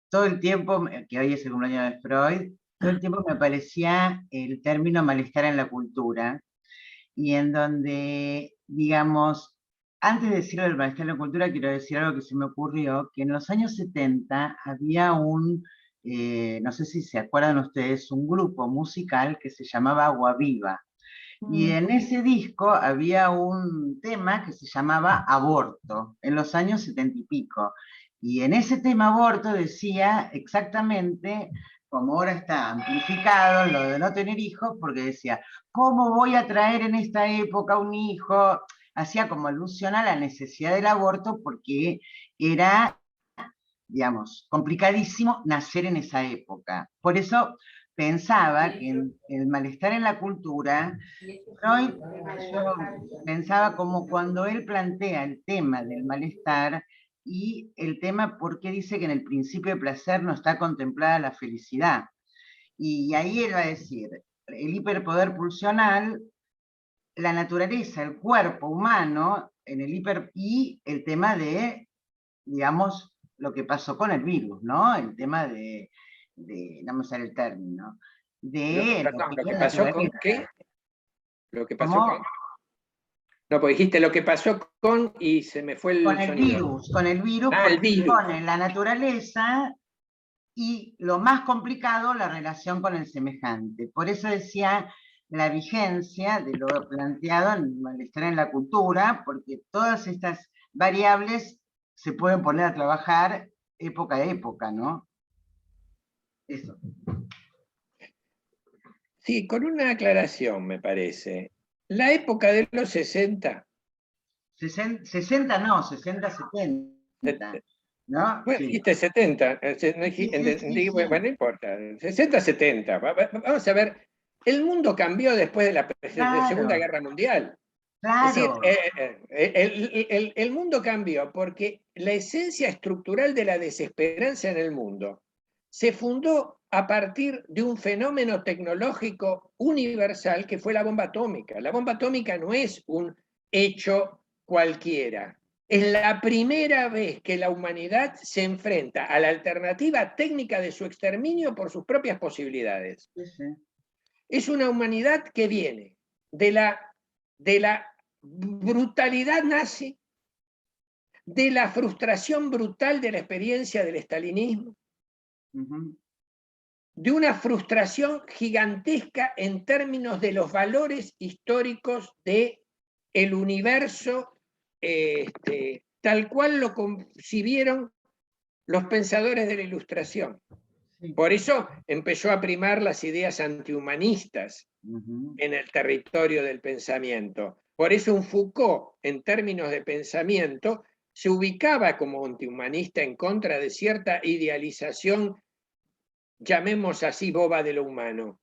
todo el tiempo, que hoy es el cumpleaños de Freud, todo el tiempo me aparecía el término malestar en la cultura, y en donde, digamos, antes de decirlo del malestar en la cultura, quiero decir algo que se me ocurrió, que en los años 70 había no sé si se acuerdan ustedes, un grupo musical que se llamaba Agua Viva. Y en ese disco había un tema que se llamaba Aborto, en los años 70 y pico. Y en ese tema Aborto decía exactamente, como ahora está amplificado, lo de no tener hijos, porque decía, ¿cómo voy a traer en esta época un hijo? Hacía como alusión a la necesidad del aborto porque era, digamos, complicadísimo nacer en esa época. Por eso pensaba que el malestar en la cultura, Freud, yo pensaba como cuando él plantea el tema del malestar y el tema por qué dice que en el principio de placer no está contemplada la felicidad. Y ahí él va a decir, el hiperpoder pulsional, la naturaleza, el cuerpo humano, en el y el tema de, digamos, lo que pasó con el virus, ¿no? El tema de no me sale el término, de Perdón, ¿lo que pasó con qué? Lo que pasó ¿Cómo? con... No, pues dijiste lo que pasó con y se me fue el sonido. Con el virus, Ah, el porque virus. pone la naturaleza y lo más complicado, la relación con el semejante. Por eso decía la vigencia de lo planteado en malestar en la cultura, porque todas estas variables se pueden poner a trabajar época a época, ¿no? Eso. Sí, con una aclaración, me parece. La época de los 60... 60 no, 60-70. ¿No? Bueno, Sí. dijiste 70, Sí. bueno, no importa, 60-70. Vamos a ver, el mundo cambió después de la Segunda Guerra Mundial. Es decir, Claro. el mundo cambió porque la esencia estructural de la desesperanza en el mundo se fundó a partir de un fenómeno tecnológico universal que fue la bomba atómica. La bomba atómica no es un hecho cualquiera. Es la primera vez que la humanidad se enfrenta a la alternativa técnica de su exterminio por sus propias posibilidades. Sí. Es una humanidad que viene de la brutalidad nazi, de la frustración brutal de la experiencia del estalinismo, de una frustración gigantesca en términos de los valores históricos del universo tal cual lo concibieron los pensadores de la Ilustración. Por eso empezó a primar las ideas antihumanistas en el territorio del pensamiento. Por eso un Foucault, en términos de pensamiento, se ubicaba como antihumanista en contra de cierta idealización, llamemos así, boba de lo humano.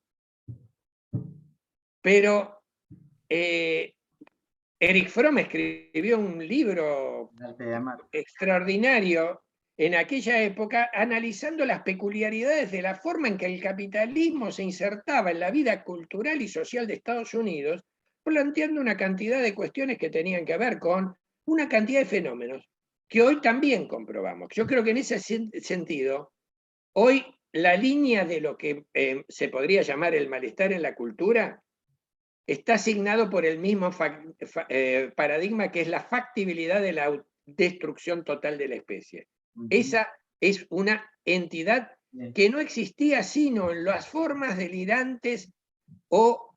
Pero Erich Fromm escribió un libro extraordinario en aquella época, analizando las peculiaridades de la forma en que el capitalismo se insertaba en la vida cultural y social de Estados Unidos, planteando una cantidad de cuestiones que tenían que ver con una cantidad de fenómenos que hoy también comprobamos. Yo creo que en ese sentido, hoy la línea de lo que se podría llamar el malestar en la cultura está asignado por el mismo paradigma, que es la factibilidad de la destrucción total de la especie. Esa es una entidad que no existía sino en las formas delirantes o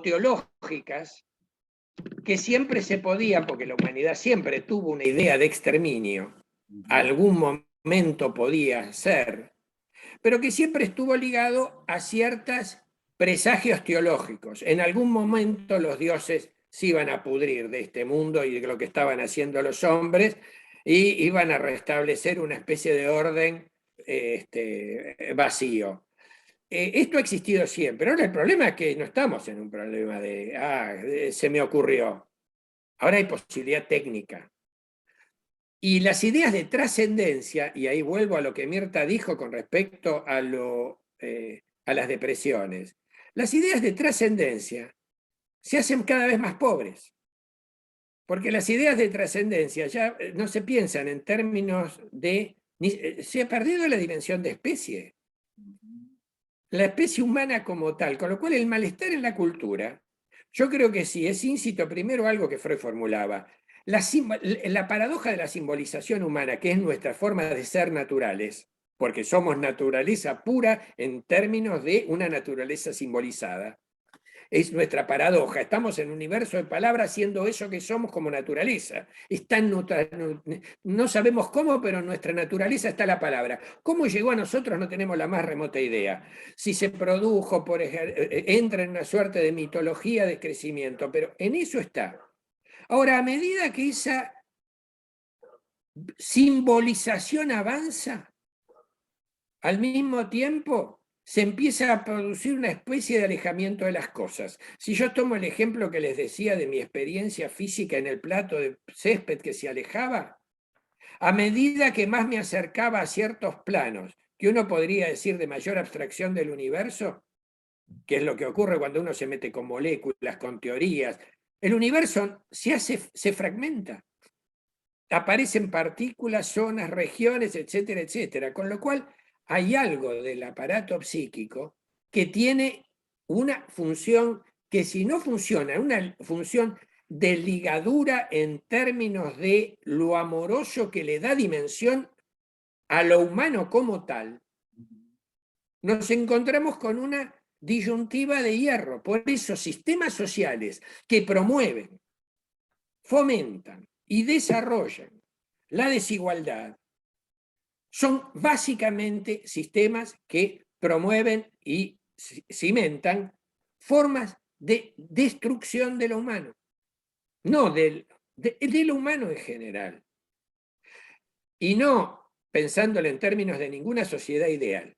teológicas, que siempre se podía, porque la humanidad siempre tuvo una idea de exterminio, algún momento podía ser, pero que siempre estuvo ligado a ciertos presagios teológicos. En algún momento los dioses se iban a pudrir de este mundo y de lo que estaban haciendo los hombres, y iban a restablecer una especie de orden vacío. Esto ha existido siempre. Ahora el problema es que no estamos en un problema de, se me ocurrió. Ahora hay posibilidad técnica. Y las ideas de trascendencia, y ahí vuelvo a lo que Mirta dijo con respecto a las depresiones, las ideas de trascendencia se hacen cada vez más pobres. Porque las ideas de trascendencia ya no se piensan en términos de... se ha perdido la dimensión de especie. La especie humana como tal, con lo cual el malestar en la cultura, yo creo que sí, es íncito primero algo que Freud formulaba, la paradoja de la simbolización humana, que es nuestra forma de ser naturales, porque somos naturaleza pura en términos de una naturaleza simbolizada. Es nuestra paradoja. Estamos en un universo de palabras siendo eso que somos como naturaleza. No sabemos cómo, pero en nuestra naturaleza está la palabra. ¿Cómo llegó a nosotros? No tenemos la más remota idea. Si se produjo, por ejemplo, entra en una suerte de mitología de crecimiento, pero en eso está. Ahora, a medida que esa simbolización avanza, al mismo tiempo se empieza a producir una especie de alejamiento de las cosas. Si yo tomo el ejemplo que les decía de mi experiencia física en el plato de césped que se alejaba, a medida que más me acercaba a ciertos planos, que uno podría decir de mayor abstracción del universo, que es lo que ocurre cuando uno se mete con moléculas, con teorías, el universo se fragmenta. Aparecen partículas, zonas, regiones, etcétera, etcétera. Con lo cual hay algo del aparato psíquico que tiene una función que, si no funciona, una función de ligadura en términos de lo amoroso que le da dimensión a lo humano como tal, nos encontramos con una disyuntiva de hierro. Por eso, sistemas sociales que promueven, fomentan y desarrollan la desigualdad son básicamente sistemas que promueven y cimentan formas de destrucción de lo humano, no de lo humano en general, y no pensándolo en términos de ninguna sociedad ideal,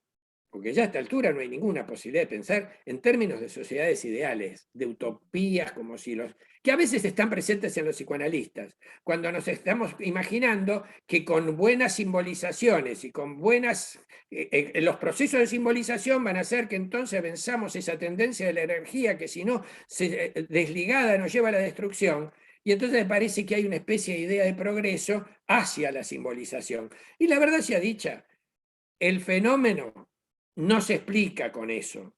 porque ya a esta altura no hay ninguna posibilidad de pensar en términos de sociedades ideales, de utopías, como si que a veces están presentes en los psicoanalistas, cuando nos estamos imaginando que con buenas simbolizaciones y con buenas... los procesos de simbolización van a hacer que entonces venzamos esa tendencia de la energía que, si no, desligada nos lleva a la destrucción, y entonces parece que hay una especie de idea de progreso hacia la simbolización. Y la verdad sea dicha, el fenómeno no se explica con eso,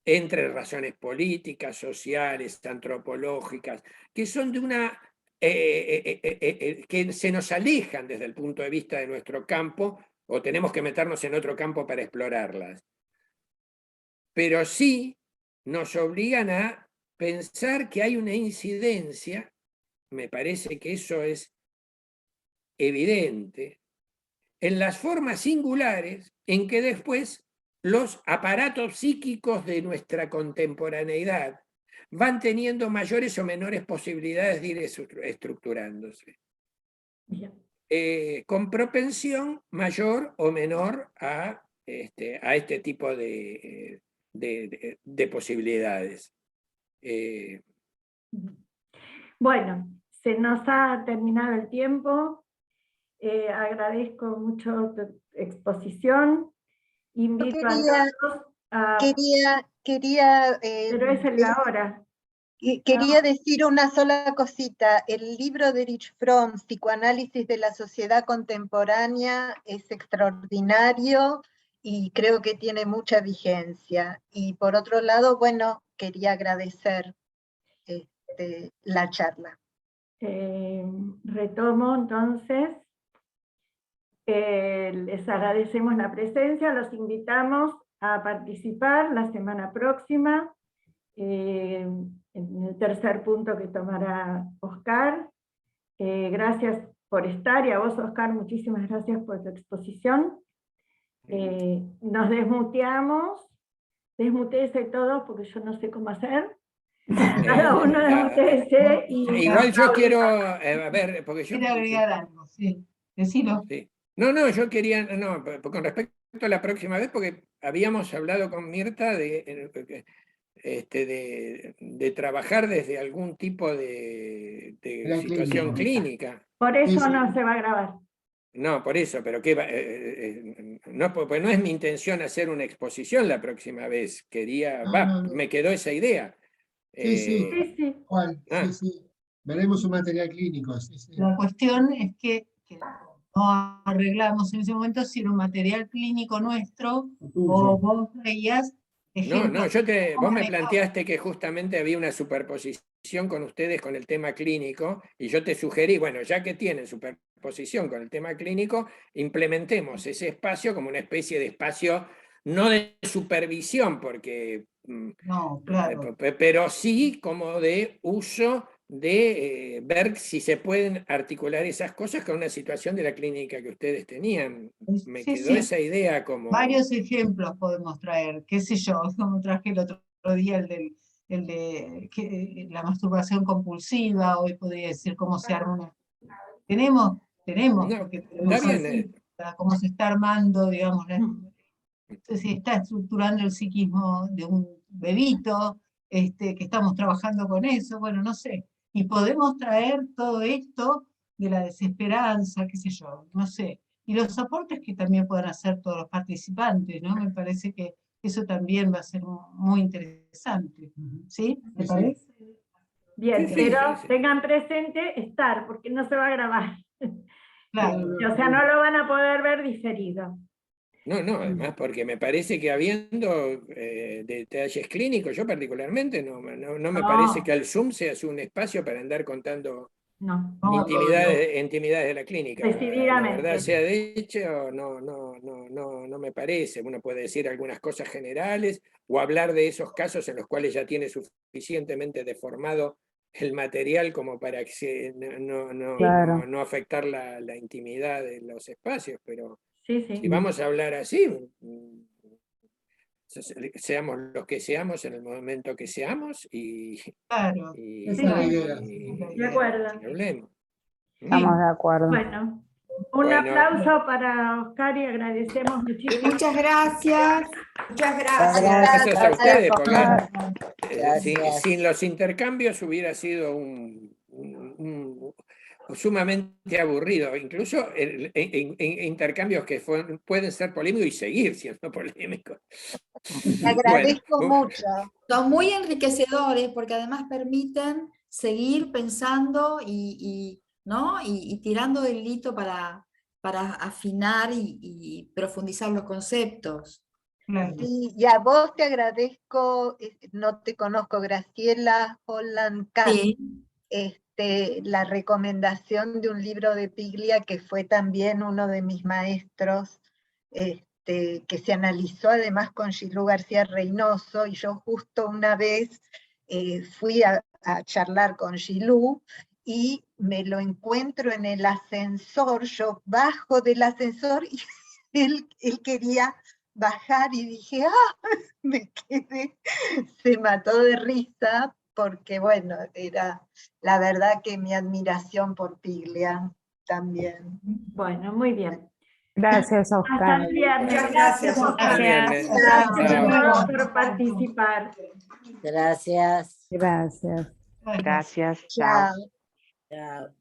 entre razones políticas, sociales, antropológicas, que son de una... que se nos alejan desde el punto de vista de nuestro campo, o tenemos que meternos en otro campo para explorarlas. Pero sí nos obligan a pensar que hay una incidencia, me parece que eso es evidente, en las formas singulares en que después los aparatos psíquicos de nuestra contemporaneidad van teniendo mayores o menores posibilidades de ir estructurándose. Con propensión mayor o menor a este tipo de posibilidades. Bueno, se nos ha terminado el tiempo. Agradezco mucho tu exposición. Invito a todos a... pero es en la hora. Quería decir una sola cosita. El libro de Erich Fromm, Psicoanálisis de la Sociedad Contemporánea, es extraordinario y creo que tiene mucha vigencia. Y por otro lado, bueno, quería agradecer la charla. Retomo entonces. Les agradecemos la presencia, los invitamos a participar la semana próxima en el tercer punto que tomará Oscar. Gracias por estar, y a vos, Oscar, muchísimas gracias por tu exposición. Nos desmuteamos, desmutéese todos porque yo no sé cómo hacer. Cada uno desmutéese. Igual yo quiero, a ver, porque yo... Quiero agregar algo, sí. Decilo. Sí. No, yo quería, no, con respecto a la próxima vez, porque habíamos hablado con Mirta de trabajar desde algún tipo de situación clínica. Por eso no se va a grabar. No, por eso, pero no, pues no es mi intención hacer una exposición la próxima vez. Me quedó esa idea. Sí. Juan, sí. Veremos un material clínico. Sí. La cuestión es que no arreglamos en ese momento si era un material clínico nuestro o vos veías ejemplos. Vos me planteaste que justamente había una superposición con ustedes con el tema clínico, y yo te sugerí, bueno, ya que tienen superposición con el tema clínico, implementemos ese espacio como una especie de espacio, no de supervisión, porque no, claro, pero sí como de uso de ver si se pueden articular esas cosas con una situación de la clínica que ustedes tenían. Me quedó esa idea como... Varios ejemplos podemos traer, qué sé yo, como traje el otro día el de la masturbación compulsiva, hoy podría decir cómo se arma una... Tenemos, No, porque está bien, cómo se está armando, digamos, se está estructurando el psiquismo de un bebito, que estamos trabajando con eso, bueno, no sé. Y podemos traer todo esto de la desesperanza, qué sé yo, no sé. Y los aportes que también puedan hacer todos los participantes, ¿no? Me parece que eso también va a ser muy interesante. ¿Sí? ¿Me parece? Bien, Sí, pero sí. tengan presente estar, porque no se va a grabar. Claro. O sea, no lo van a poder ver diferido. No, además porque me parece que habiendo detalles clínicos, yo particularmente no me parece que el Zoom sea un espacio para andar contando No, intimidades de la clínica. La decididamente. verdad sea dicho, no me parece. Uno puede decir algunas cosas generales o hablar de esos casos en los cuales ya tiene suficientemente deformado el material como para que no afectar la intimidad de los espacios, pero Sí, si sí. vamos a hablar así, seamos los que seamos en el momento que seamos y Claro. Esa es la idea. De acuerdo. y hablemos. Estamos de acuerdo. Bueno, un Bueno. aplauso para Oscar y agradecemos muchísimo. Muchas gracias. Muchas gracias. Gracias a ustedes, porque Gracias. sin los intercambios hubiera sido sumamente aburrido, incluso intercambios que pueden ser polémicos y seguir siendo polémicos. Te agradezco mucho. Son muy enriquecedores porque además permiten seguir pensando ¿no? y tirando del hilo para afinar y profundizar los conceptos. Claro. Y a vos te agradezco, no te conozco, Graciela Holland Katz, Sí. la recomendación de un libro de Piglia que fue también uno de mis maestros, que se analizó además con Gilú García Reynoso, y yo justo una vez fui a charlar con Gilú y me lo encuentro en el ascensor, yo bajo del ascensor y él quería bajar y dije, me quedé, se mató de risa, porque bueno, era la verdad que mi admiración por Piglia también. Bueno, muy bien. Gracias, Hasta Oscar. el viernes. Muchas gracias, Oscar. Gracias. Gracias a Chao. todos por participar. Gracias. Gracias. Gracias. Chao. Chao. Chao.